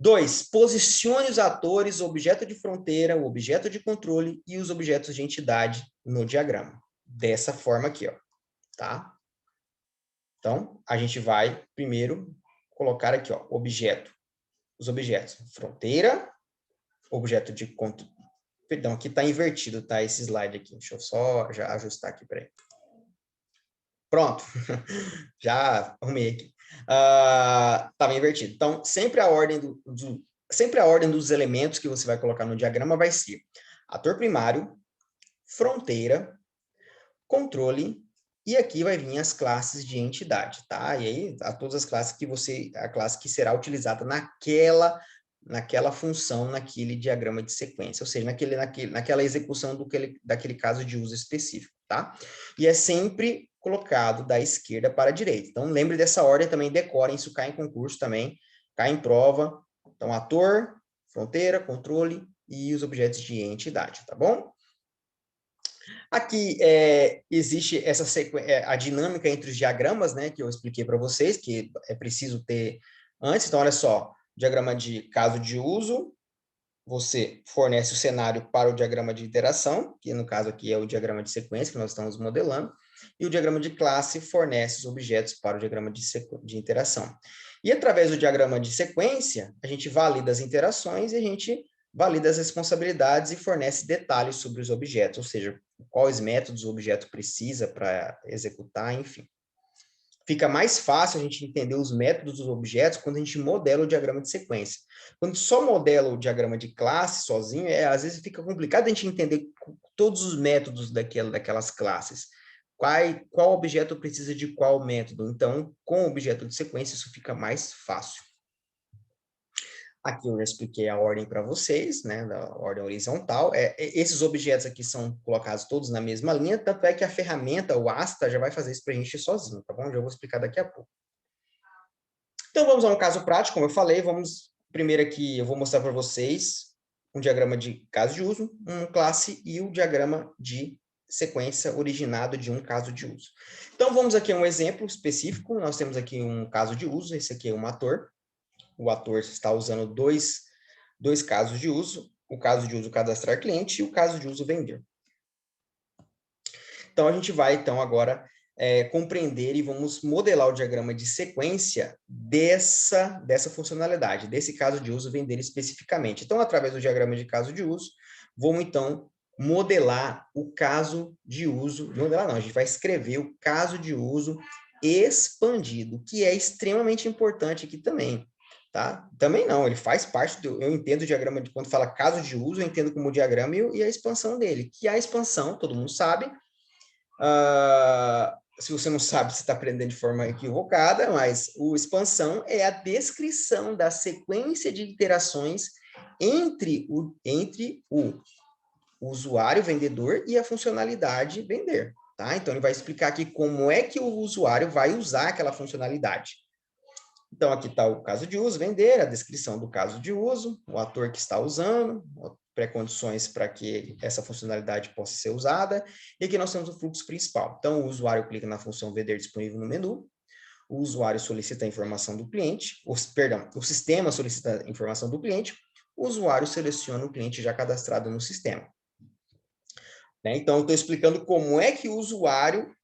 2, posicione os atores, o objeto de fronteira, o objeto de controle e os objetos de entidade no diagrama. Dessa forma aqui, ó, tá? Então, a gente vai primeiro colocar aqui, ó, os objetos fronteira, objeto de controle. Perdão, aqui está invertido, tá? Esse slide aqui. Deixa eu só já ajustar aqui, peraí. Pronto, já arrumei aqui. Estava invertido. Então, sempre a ordem dos elementos que você vai colocar no diagrama vai ser ator primário, fronteira, controle, e aqui vai vir as classes de entidade, tá? E aí, todas as classes a classe que será utilizada naquela função, naquele diagrama de sequência, ou seja, naquela execução daquele caso de uso específico, tá? E é sempre colocado da esquerda para a direita. Então, lembre dessa ordem também, decorem, isso cai em concurso também, cai em prova. Então, ator, fronteira, controle e os objetos de entidade, tá bom? Aqui existe a dinâmica entre os diagramas, né, que eu expliquei para vocês, que é preciso ter antes. Então, olha só, diagrama de caso de uso, você fornece o cenário para o diagrama de interação, que no caso aqui é o diagrama de sequência que nós estamos modelando, e o diagrama de classe fornece os objetos para o diagrama de interação. E através do diagrama de sequência, a gente valida as interações e a gente valida as responsabilidades e fornece detalhes sobre os objetos, ou seja, quais métodos o objeto precisa para executar, enfim. Fica mais fácil a gente entender os métodos dos objetos quando a gente modela o diagrama de sequência. Quando só modela o diagrama de classe sozinho, às vezes fica complicado a gente entender todos os métodos daquelas classes. Qual objeto precisa de qual método. Então, com o objeto de sequência, isso fica mais fácil. Aqui eu já expliquei a ordem para vocês, né, da ordem horizontal. Esses objetos aqui são colocados todos na mesma linha, tanto é que a ferramenta, o Asta, já vai fazer isso para a gente sozinho, tá bom? Já vou explicar daqui a pouco. Então, vamos a um caso prático, como eu falei. Primeiro aqui, eu vou mostrar para vocês um diagrama de caso de uso, uma classe e o diagrama de sequência originado de um caso de uso. Então, vamos aqui a um exemplo específico. Nós temos aqui um caso de uso, esse aqui é um ator. O ator está usando dois casos de uso, o caso de uso cadastrar cliente e o caso de uso vender. Então, a gente vai, então, agora compreender e vamos modelar o diagrama de sequência dessa funcionalidade, desse caso de uso vender especificamente. Então, através do diagrama de caso de uso, vamos, então, modelar o caso de uso, modelar não, a gente vai escrever o caso de uso expandido, que é extremamente importante aqui também. Tá? Também não, ele faz parte eu entendo o diagrama de quando fala caso de uso, eu entendo como diagrama e a expansão dele, que a expansão, todo mundo sabe, se você não sabe, você está aprendendo de forma equivocada, mas o expansão é a descrição da sequência de iterações entre o o usuário vendedor e a funcionalidade vender, tá? Então, ele vai explicar aqui como é que o usuário vai usar aquela funcionalidade. Então, aqui está o caso de uso, vender, a descrição do caso de uso, o ator que está usando, pré-condições para que essa funcionalidade possa ser usada, e aqui nós temos o fluxo principal. Então, o usuário clica na função vender disponível no menu, o usuário solicita a informação do cliente, o sistema solicita a informação do cliente, o usuário seleciona o cliente já cadastrado no sistema. Né? Então, eu estou explicando como é que o usuário,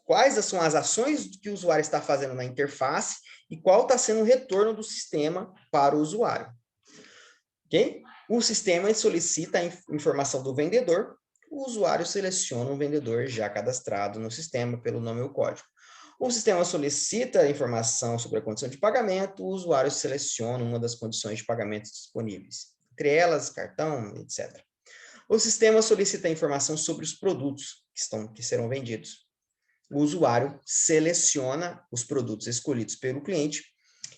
quais são as ações que o usuário está fazendo na interface e qual está sendo o retorno do sistema para o usuário. Ok? O sistema solicita a informação do vendedor, o usuário seleciona um vendedor já cadastrado no sistema pelo nome ou código. O sistema solicita a informação sobre a condição de pagamento, o usuário seleciona uma das condições de pagamento disponíveis, entre elas, cartão, etc. O sistema solicita a informação sobre os produtos que serão vendidos. O usuário seleciona os produtos escolhidos pelo cliente,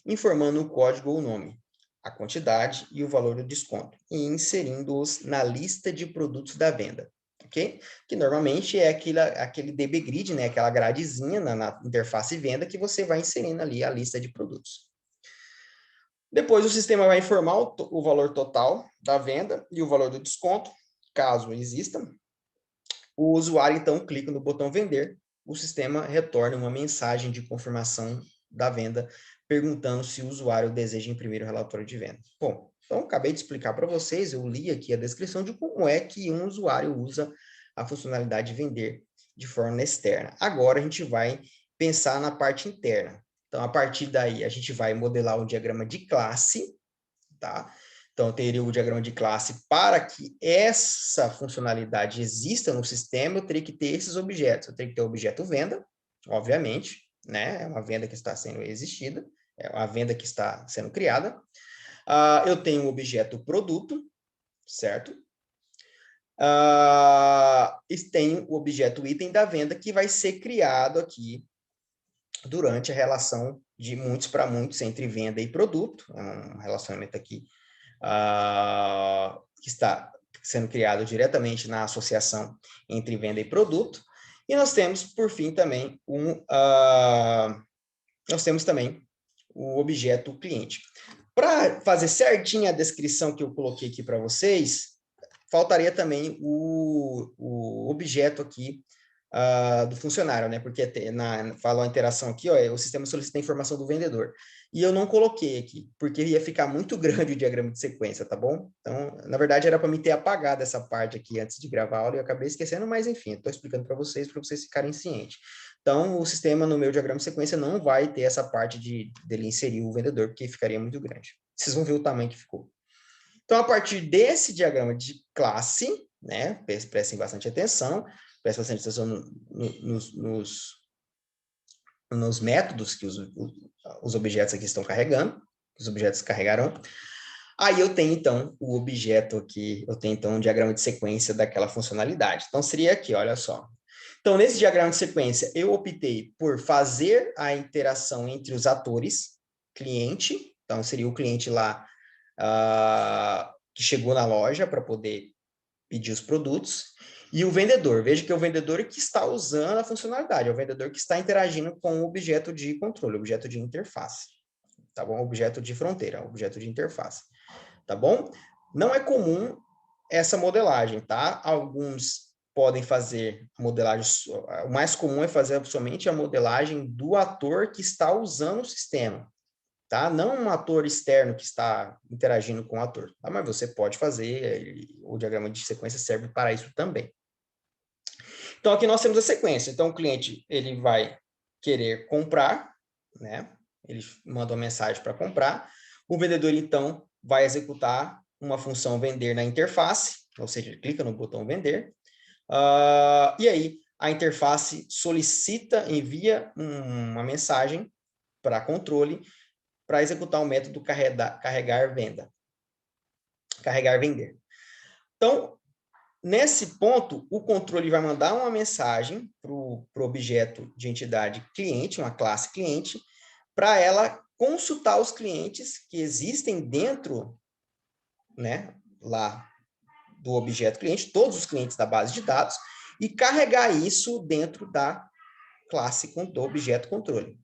informando o código ou o nome, a quantidade e o valor do desconto, e inserindo-os na lista de produtos da venda. Okay? Que normalmente é aquele DB Grid, né? Aquela gradezinha na interface venda que você vai inserindo ali a lista de produtos. Depois o sistema vai informar o valor total da venda e o valor do desconto, caso exista. O usuário, então, clica no botão vender, o sistema retorna uma mensagem de confirmação da venda, perguntando se o usuário deseja imprimir o relatório de venda. Bom, então, acabei de explicar para vocês, eu li aqui a descrição de como é que um usuário usa a funcionalidade de vender de forma externa. Agora, a gente vai pensar na parte interna. Então, a partir daí, a gente vai modelar um diagrama de classe, tá? Então, eu teria o diagrama de classe. Para que essa funcionalidade exista no sistema, eu teria que ter esses objetos. Eu teria que ter o objeto venda, obviamente, né? É uma venda que está sendo existida, é uma venda que está sendo criada. Eu tenho o objeto produto, certo? E tenho o objeto item da venda, que vai ser criado aqui durante a relação de muitos para muitos entre venda e produto. É um relacionamento aqui que está sendo criado diretamente na associação entre venda e produto. E nós temos, por fim, também nós temos também o objeto cliente. Para fazer certinho a descrição que eu coloquei aqui para vocês, faltaria também o objeto aqui do funcionário, né? Porque falou a interação aqui, ó, o sistema solicita a informação do vendedor. E eu não coloquei aqui, porque ia ficar muito grande o diagrama de sequência, tá bom? Então, na verdade, era para me ter apagado essa parte aqui antes de gravar a aula e eu acabei esquecendo, mas enfim, estou explicando para vocês ficarem cientes. Então, o sistema no meu diagrama de sequência não vai ter essa parte dele inserir o vendedor, porque ficaria muito grande. Vocês vão ver o tamanho que ficou. Então, a partir desse diagrama de classe, né, prestem bastante atenção, nos métodos que os objetos aqui estão carregando, os objetos carregarão. Aí eu tenho, então, o objeto aqui, eu tenho, então, um diagrama de sequência daquela funcionalidade. Então, seria aqui, olha só. Então, nesse diagrama de sequência, eu optei por fazer a interação entre os atores, cliente, então, seria o cliente lá que chegou na loja para poder pedir os produtos, e o vendedor. Veja que é o vendedor que está usando a funcionalidade, é o vendedor que está interagindo com o objeto de controle, objeto de interface, tá bom? Objeto de fronteira, objeto de interface, tá bom? Não é comum essa modelagem, tá? Alguns podem fazer modelagem, o mais comum é fazer somente a modelagem do ator que está usando o sistema, tá? Não um ator externo que está interagindo com o ator, tá? Mas você pode fazer, o diagrama de sequência serve para isso também. Então, aqui nós temos a sequência. Então, o cliente, ele vai querer comprar, né? Ele manda uma mensagem para comprar. O vendedor, então, vai executar uma função vender na interface, ou seja, ele clica no botão vender. E aí, a interface solicita, envia uma mensagem para controle para executar o método carregar venda. Carregar vender. Então, nesse ponto, o controle vai mandar uma mensagem para o objeto de entidade cliente, uma classe cliente, para ela consultar os clientes que existem dentro, né, lá do objeto cliente, todos os clientes da base de dados, e carregar isso dentro da classe do objeto controle.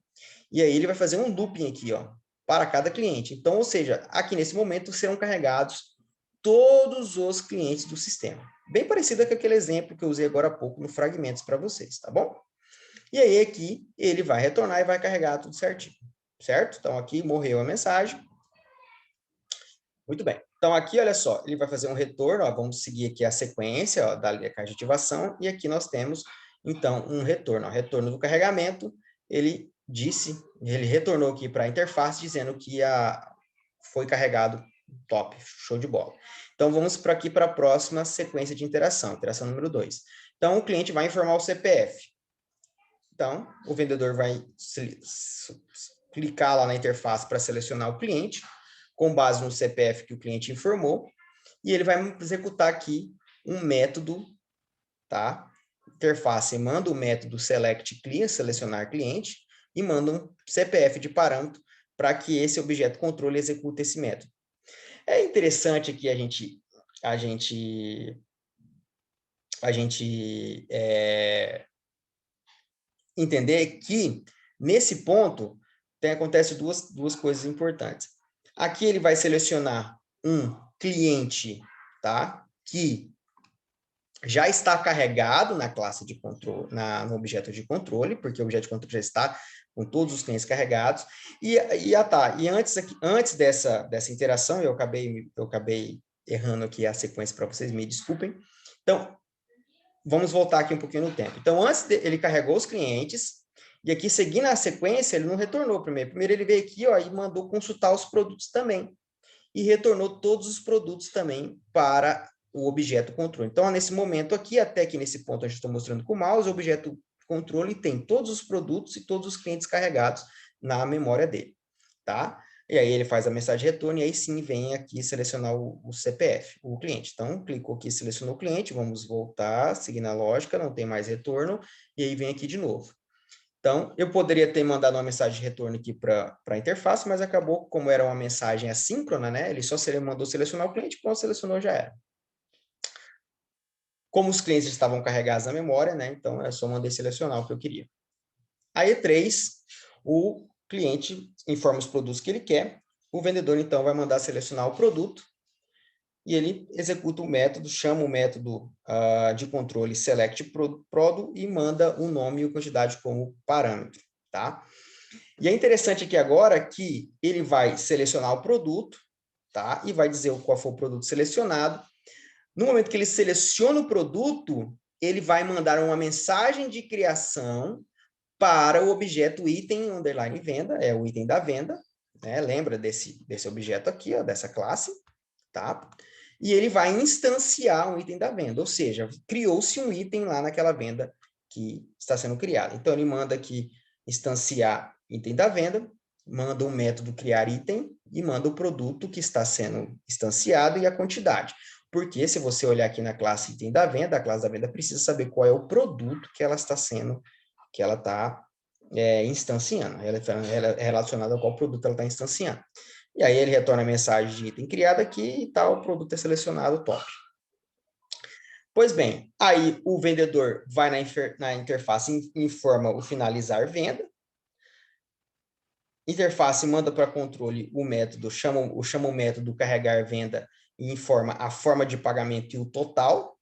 E aí ele vai fazer um looping aqui, ó, para cada cliente. Então, ou seja, aqui nesse momento serão carregados todos os clientes do sistema. Bem parecido com aquele exemplo que eu usei agora há pouco no fragmentos para vocês, tá bom? E aí aqui ele vai retornar e vai carregar tudo certinho, certo? Então aqui morreu a mensagem. Muito bem. Então aqui, olha só, ele vai fazer um retorno, ó, vamos seguir aqui a sequência, ó, da caixa de ativação, e aqui nós temos, então, um retorno. Ó, retorno do carregamento, ele retornou aqui para a interface, dizendo que foi carregado, top, show de bola. Então, vamos para aqui para a próxima sequência de interação número 2. Então, o cliente vai informar o CPF. Então, o vendedor vai clicar lá na interface para selecionar o cliente, com base no CPF que o cliente informou, e ele vai executar aqui um método, tá? Interface manda o método select client, selecionar cliente, e manda um CPF de parâmetro para que esse objeto controle execute esse método. É interessante aqui a gente entender que, nesse ponto, acontece duas coisas importantes. Aqui ele vai selecionar um cliente, tá? Que já está carregado na classe de controle, no objeto de controle, porque o objeto de controle já está com todos os clientes carregados. E antes dessa interação, eu acabei errando aqui a sequência para vocês, me desculpem. Então, vamos voltar aqui um pouquinho no tempo. Então, ele carregou os clientes, e aqui, seguindo a sequência, ele não retornou primeiro. Primeiro ele veio aqui, ó, e mandou consultar os produtos também. E retornou todos os produtos também para o objeto controle. Então, nesse momento aqui, até que nesse ponto a gente está mostrando com o mouse, o objeto controle tem todos os produtos e todos os clientes carregados na memória dele, tá? E aí ele faz a mensagem de retorno, e aí sim vem aqui selecionar o CPF, o cliente. Então, clicou aqui, selecionou o cliente, vamos voltar, seguindo a lógica, não tem mais retorno, e aí vem aqui de novo. Então, eu poderia ter mandado uma mensagem de retorno aqui para a interface, mas acabou, como era uma mensagem assíncrona, né? Ele só mandou selecionar o cliente, pronto, selecionou, já era. Como os clientes estavam carregados na memória, né? Então, eu só mandei selecionar o que eu queria. A E3, o cliente informa os produtos que ele quer, o vendedor, então, vai mandar selecionar o produto, e ele executa o método, chama o método de controle select prodo e manda o nome e a quantidade como parâmetro, tá? E é interessante aqui agora que ele vai selecionar o produto, tá? E vai dizer qual foi o produto selecionado. No momento que ele seleciona o produto, ele vai mandar uma mensagem de criação para o objeto item underline venda, é o item da venda, né? Lembra desse objeto aqui, ó, dessa classe, tá? E ele vai instanciar um item da venda, ou seja, criou-se um item lá naquela venda que está sendo criada. Então, ele manda aqui instanciar item da venda, manda um método criar item e manda o produto que está sendo instanciado e a quantidade. Porque se você olhar aqui na classe item da venda, a classe da venda precisa saber qual é o produto que ela está instanciando. Ela é relacionada a qual produto ela está instanciando. E aí ele retorna a mensagem de item criado aqui e tal, o produto é selecionado, top. Pois bem, aí o vendedor vai na interface e informa o finalizar venda. Interface manda para controle o método, chama o método carregar venda e informa a forma de pagamento e o total.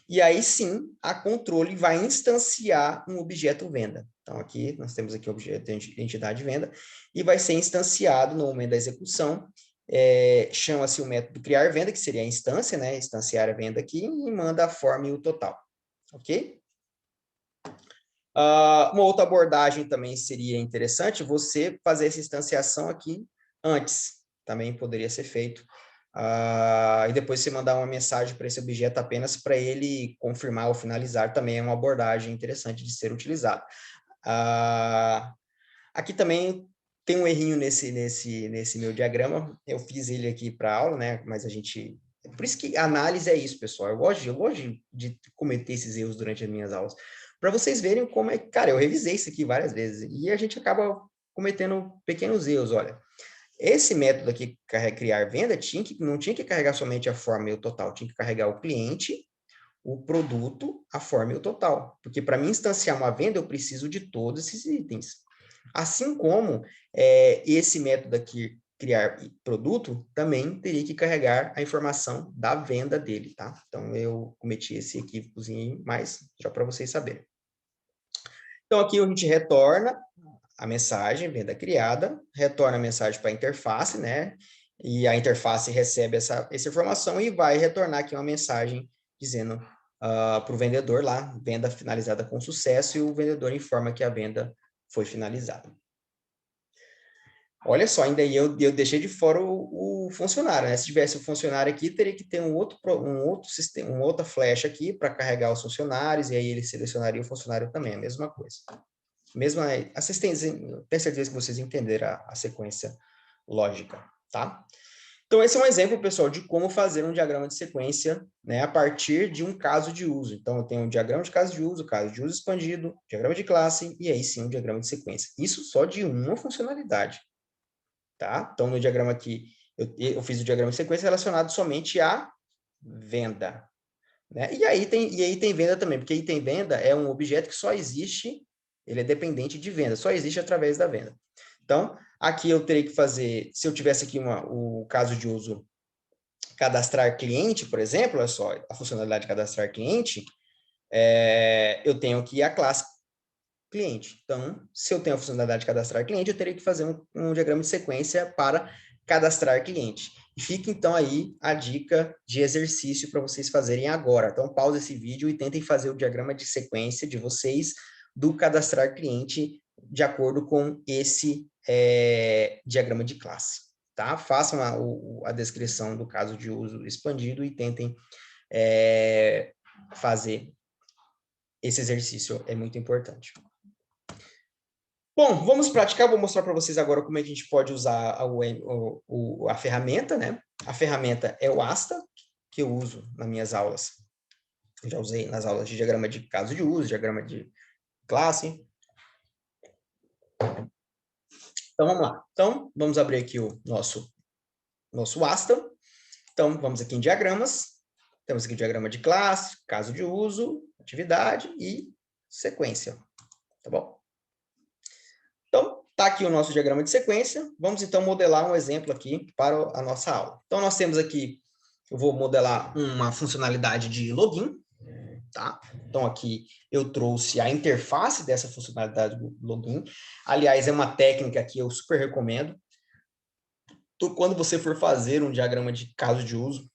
E aí sim, a controle vai instanciar um objeto venda. Então aqui nós temos aqui o objeto de entidade venda e vai ser instanciado no momento da execução. Chama-se o método criar venda, que seria a instância, né? Instanciar a venda aqui e manda a forma e o total. Ok? Uma outra abordagem também seria interessante você fazer essa instanciação aqui antes. Também poderia ser feito. E depois você mandar uma mensagem para esse objeto apenas para ele confirmar ou finalizar, também é uma abordagem interessante de ser utilizada. Aqui também tem um errinho nesse meu diagrama, eu fiz ele aqui para aula, né? Mas por isso que análise é isso, pessoal. Eu gosto de cometer esses erros durante as minhas aulas, para vocês verem como é. Cara, eu revisei isso aqui várias vezes e a gente acaba cometendo pequenos erros, olha. Esse método aqui, criar venda, não tinha que carregar somente a forma e o total, tinha que carregar o cliente, o produto, a forma e o total. Porque para mim instanciar uma venda, eu preciso de todos esses itens. Assim como esse método aqui, criar produto, também teria que carregar a informação da venda dele, tá? Então, eu cometi esse equívocozinho, mas já para vocês saberem. Então, aqui a gente retorna a mensagem, venda criada, retorna a mensagem para a interface, né? E a interface recebe essa informação e vai retornar aqui uma mensagem dizendo para o vendedor lá, venda finalizada com sucesso, e o vendedor informa que a venda foi finalizada. Olha só, ainda eu deixei de fora o funcionário, né? Se tivesse o funcionário aqui, teria que ter um outro sistema, uma outra flecha aqui para carregar os funcionários, e aí ele selecionaria o funcionário também, a mesma coisa. Mesma assistência, tenho certeza que vocês entenderam a sequência lógica, tá? Então, esse é um exemplo, pessoal, de como fazer um diagrama de sequência, né, a partir de um caso de uso. Então, eu tenho um diagrama de caso de uso expandido, diagrama de classe, e aí sim um diagrama de sequência. Isso só de uma funcionalidade, tá? Então, no diagrama aqui, eu fiz o diagrama de sequência relacionado somente à venda, né? E aí tem venda também, porque item venda é um objeto que só existe, ele é dependente de venda, só existe através da venda. Então, aqui eu teria que fazer, se eu tivesse aqui o caso de uso cadastrar cliente, por exemplo, olha só, a funcionalidade de cadastrar cliente, eu tenho aqui a classe cliente. Então, se eu tenho a funcionalidade de cadastrar cliente, eu teria que fazer um diagrama de sequência para cadastrar cliente. E fica, então, aí a dica de exercício para vocês fazerem agora. Então, pausa esse vídeo e tentem fazer o diagrama de sequência de vocês do cadastrar cliente de acordo com esse diagrama de classe. Tá? Façam a descrição do caso de uso expandido e tentem fazer esse exercício. É muito importante. Bom, vamos praticar. Vou mostrar para vocês agora como é que a gente pode usar a ferramenta, né? A ferramenta é o Asta, que eu uso nas minhas aulas. Eu já usei nas aulas de diagrama de caso de uso, diagrama de classe. Então, vamos lá. Então, vamos abrir aqui o nosso Asta. Então, vamos aqui em diagramas. Temos aqui o diagrama de classe, caso de uso, atividade e sequência. Tá bom? Então, está aqui o nosso diagrama de sequência. Vamos, então, modelar um exemplo aqui para a nossa aula. Então, nós temos aqui, eu vou modelar uma funcionalidade de login, tá? Então, aqui eu trouxe a interface dessa funcionalidade do login. Aliás, é uma técnica que eu super recomendo. Então, quando você for fazer um diagrama de caso de uso,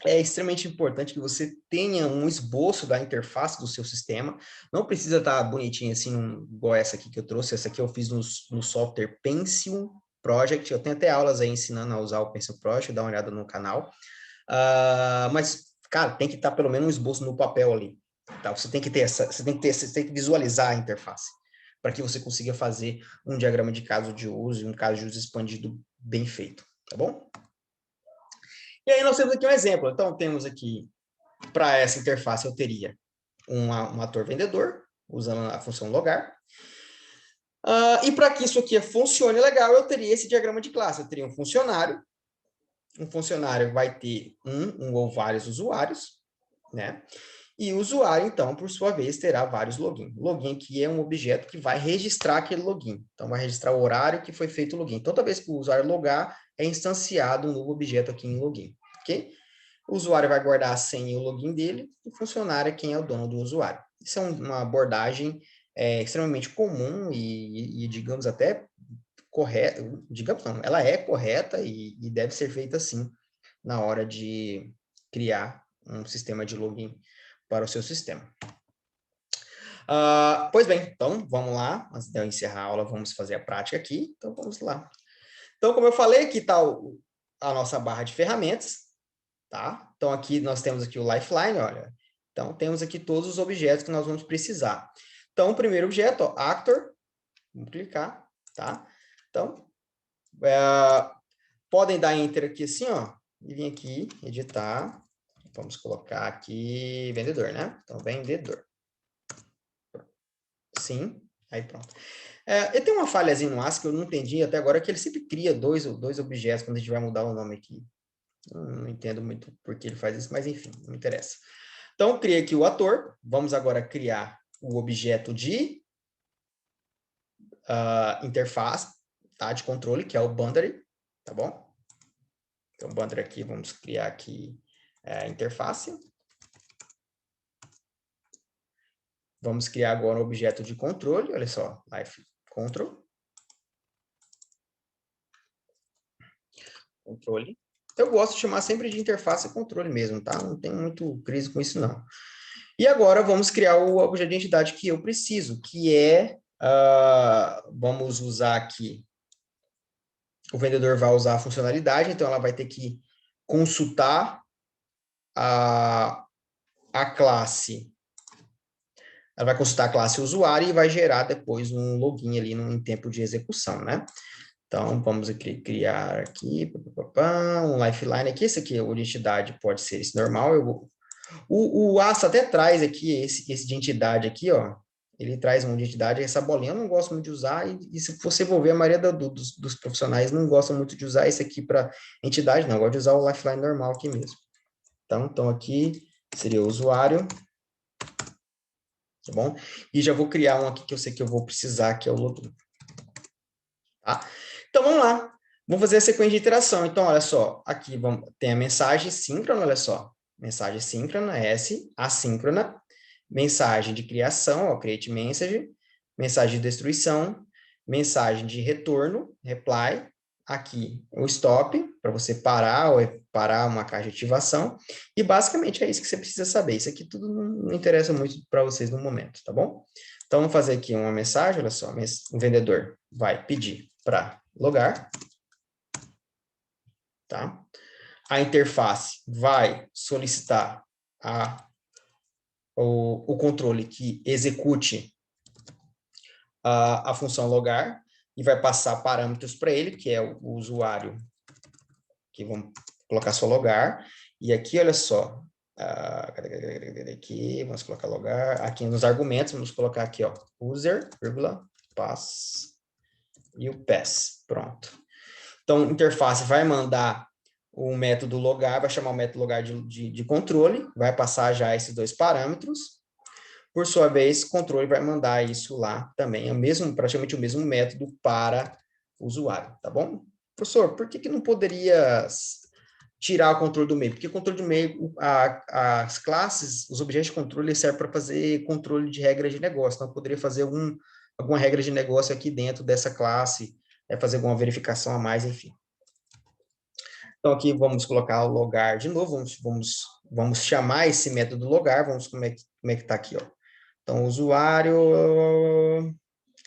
é extremamente importante que você tenha um esboço da interface do seu sistema. Não precisa estar bonitinho assim, igual essa aqui que eu trouxe. Essa aqui eu fiz no software Pencil Project. Eu tenho até aulas aí ensinando a usar o Pencil Project, dá uma olhada no canal. Mas, cara, tem que estar pelo menos um esboço no papel ali. Tá? Você tem que visualizar a interface para que você consiga fazer um diagrama de caso de uso e um caso de uso expandido bem feito, tá bom? E aí nós temos aqui um exemplo. Então, temos aqui, para essa interface, eu teria um ator vendedor, usando a função logar. E para que isso aqui funcione legal, eu teria esse diagrama de classe. Eu teria um funcionário vai ter um ou vários usuários, né? E o usuário, então, por sua vez, terá vários logins. Login aqui é um objeto que vai registrar aquele login. Então, vai registrar o horário que foi feito o login. Então, toda vez que o usuário logar, é instanciado um novo objeto aqui em login, ok? O usuário vai guardar a senha e o login dele, e o funcionário é quem é o dono do usuário. Isso é uma abordagem extremamente comum e, digamos, até correta. Digamos não, ela é correta e deve ser feita assim na hora de criar um sistema de login para o seu sistema. Pois bem, então vamos lá. Antes de eu encerrar a aula, vamos fazer a prática aqui. Então vamos lá. Então, como eu falei, aqui está a nossa barra de ferramentas. Tá? Então, aqui nós temos aqui o Lifeline, olha. Então, temos aqui todos os objetos que nós vamos precisar. Então, o primeiro objeto, ó, Actor. Vamos clicar, tá? Então, podem dar Enter aqui assim, ó. E vir aqui, editar. Vamos colocar aqui vendedor, né? Então, vendedor. Sim. Aí pronto. Ele tem uma falhazinha no ASCII que eu não entendi até agora, que ele sempre cria dois objetos quando a gente vai mudar o nome aqui. Não entendo muito por que ele faz isso, mas enfim, não interessa. Então, criei aqui o ator. Vamos agora criar o objeto de interface, tá? De controle, que é o boundary, tá bom? Então, o boundary aqui, vamos criar aqui a interface. Vamos criar agora um objeto de controle, olha só, life control. Controle. Eu gosto de chamar sempre de interface controle mesmo, tá? Não tem muito crise com isso, não. E agora vamos criar o objeto de identidade que eu preciso, que é, vamos usar aqui, o vendedor vai usar a funcionalidade, então ela vai ter que consultar a classe, ela vai consultar a classe usuário e vai gerar depois um login ali em tempo de execução, né? Então, vamos aqui criar aqui, um lifeline aqui, esse aqui, a identidade pode ser esse normal, o ASA até traz aqui esse de entidade aqui, ó, ele traz uma identidade, essa bolinha eu não gosto muito de usar, e se você for ver, a maioria dos profissionais não gostam muito de usar esse aqui para entidade, não, gosta de usar o lifeline normal aqui mesmo. Então aqui seria o usuário, tá bom? E já vou criar um aqui que eu sei que eu vou precisar, que é o login. Tá? Então, vamos lá. Vamos fazer a sequência de iteração. Então, olha só, aqui tem a mensagem síncrona, olha só. Mensagem síncrona, S, assíncrona, mensagem de criação, ó, create message, mensagem de destruição, mensagem de retorno, reply, aqui o stop, para você parar ou parar uma caixa de ativação, e basicamente é isso que você precisa saber. Isso aqui tudo não interessa muito para vocês no momento, tá bom? Então, vamos fazer aqui uma mensagem, olha só, o vendedor vai pedir para logar, tá? A interface vai solicitar o controle que execute a função logar e vai passar parâmetros para ele, que é o usuário, que vamos colocar só logar. E aqui, olha só, aqui, vamos colocar logar, aqui nos argumentos, vamos colocar aqui, ó, user, vírgula, pass, e o pass, pronto. Então, a interface vai mandar o método logar, vai chamar o método logar de controle, vai passar já esses dois parâmetros. Por sua vez, controle vai mandar isso lá também, é praticamente o mesmo método para o usuário, tá bom? Professor, por que não poderia tirar o controle do meio? Porque o controle do meio, as classes, os objetos de controle servem para fazer controle de regras de negócio, então eu poderia fazer alguma regra de negócio aqui dentro dessa classe, fazer alguma verificação a mais, enfim. Então, aqui vamos colocar o logar de novo, vamos chamar esse método logar, vamos como é que está aqui, ó. Então, usuário,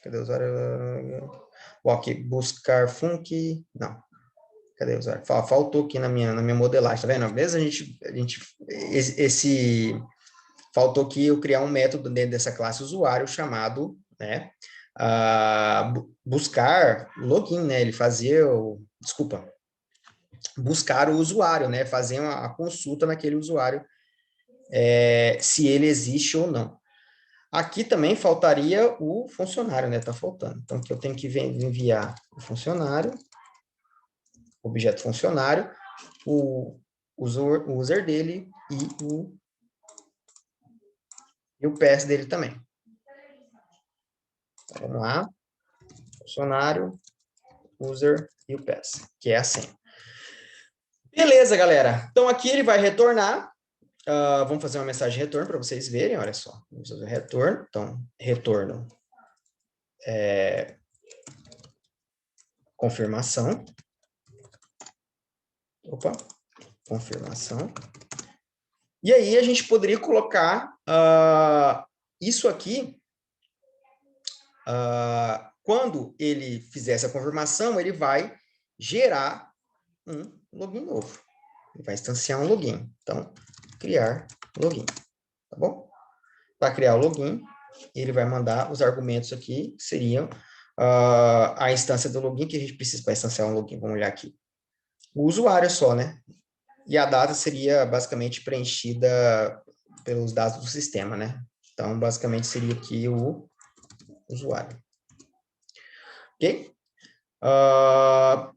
cadê o usuário? Ok, buscar func, não, cadê o usuário? Faltou aqui na minha modelagem, tá vendo? Mesmo faltou aqui eu criar um método dentro dessa classe usuário chamado, né, buscar login, né, ele fazia, desculpa, buscar o usuário, né? Fazer a consulta naquele usuário, se ele existe ou não. Aqui também faltaria o funcionário, né? Tá faltando. Então, aqui eu tenho que enviar o funcionário, objeto funcionário, o user dele e o pass dele também. Então, vamos lá. Funcionário, user e o pass, que é a senha. Beleza, galera. Então, aqui ele vai retornar. Vamos fazer uma mensagem de retorno para vocês verem, olha só. Vamos fazer retorno. Então, retorno confirmação. Opa, confirmação. E aí a gente poderia colocar isso aqui, quando ele fizer essa confirmação, ele vai gerar um login novo. Ele vai instanciar um login. Então, criar login, tá bom? Para criar o login, ele vai mandar os argumentos aqui, que seriam a instância do login, que a gente precisa para instanciar um login. Vamos olhar aqui. O usuário só, né? E a data seria basicamente preenchida pelos dados do sistema, né? Então, basicamente, seria aqui o usuário. Ok?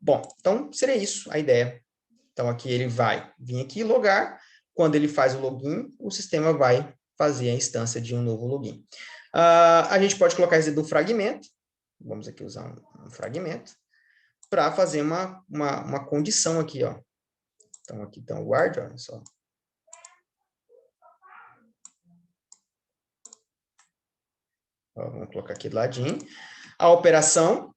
Bom, então seria isso a ideia. Então aqui ele vai vir aqui logar. Quando ele faz o login, o sistema vai fazer a instância de um novo login. A gente pode colocar esse do fragmento. Vamos aqui usar um fragmento para fazer uma condição aqui, ó. Então aqui está o guard, olha só. Ó, vamos colocar aqui do ladinho. A operação,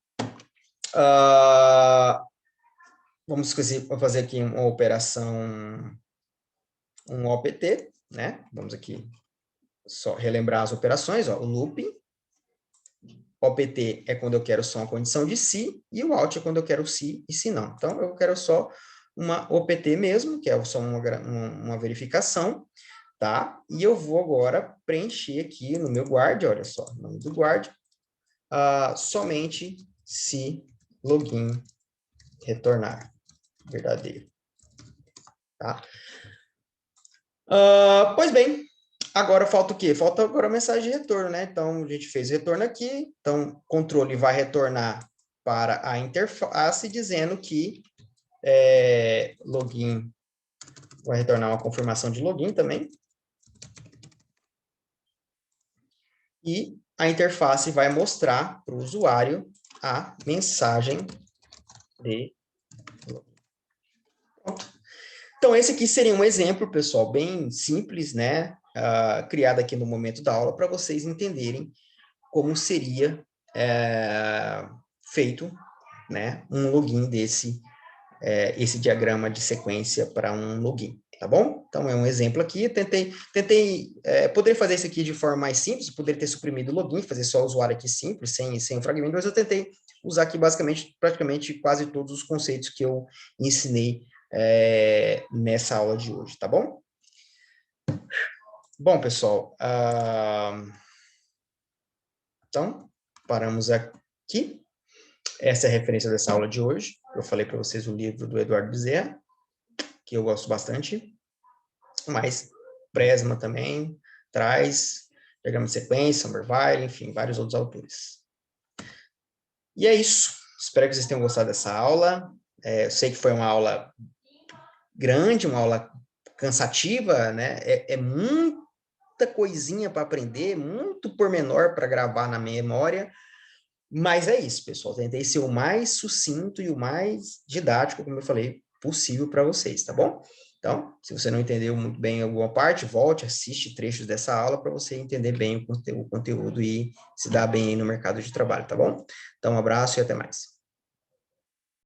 vamos fazer aqui uma operação, um OPT, né? Vamos aqui só relembrar as operações, ó, o looping. OPT é quando eu quero só uma condição de se, e o out é quando eu quero se e se não. Então, eu quero só uma OPT mesmo, que é só uma verificação, tá? E eu vou agora preencher aqui no meu guard, olha só, o nome do guard, somente se login retornar verdadeiro, tá? Pois bem, agora falta o quê? Falta agora a mensagem de retorno, né? Então, a gente fez retorno aqui, então, o controle vai retornar para a interface dizendo que login, vai retornar uma confirmação de login também. E a interface vai mostrar para o usuário a mensagem de login. Pronto. Então, esse aqui seria um exemplo, pessoal, bem simples, né? Criado aqui no momento da aula, para vocês entenderem como seria feito, né, um login desse, esse diagrama de sequência para um login, tá bom? Então, é um exemplo aqui. Tentei poder fazer isso aqui de forma mais simples, poderia ter suprimido o login, fazer só o usuário aqui simples, sem o fragmento, mas eu tentei usar aqui basicamente, praticamente quase todos os conceitos que eu ensinei nessa aula de hoje, tá bom? Bom, pessoal, então, paramos aqui. Essa é a referência dessa aula de hoje. Eu falei para vocês o livro do Eduardo Bezerra, que eu gosto bastante, mas Presma também traz, diagrama de sequência, Somerville, enfim, vários outros autores. E é isso. Espero que vocês tenham gostado dessa aula. Eu sei que foi uma aula grande, uma aula cansativa, né? É muita coisinha para aprender, muito pormenor para gravar na memória, mas é isso, pessoal. Tentei ser o mais sucinto e o mais didático, como eu falei, possível para vocês, tá bom? Então, se você não entendeu muito bem alguma parte, volte, assiste trechos dessa aula para você entender bem o conteúdo e se dar bem aí no mercado de trabalho, tá bom? Então, um abraço e até mais.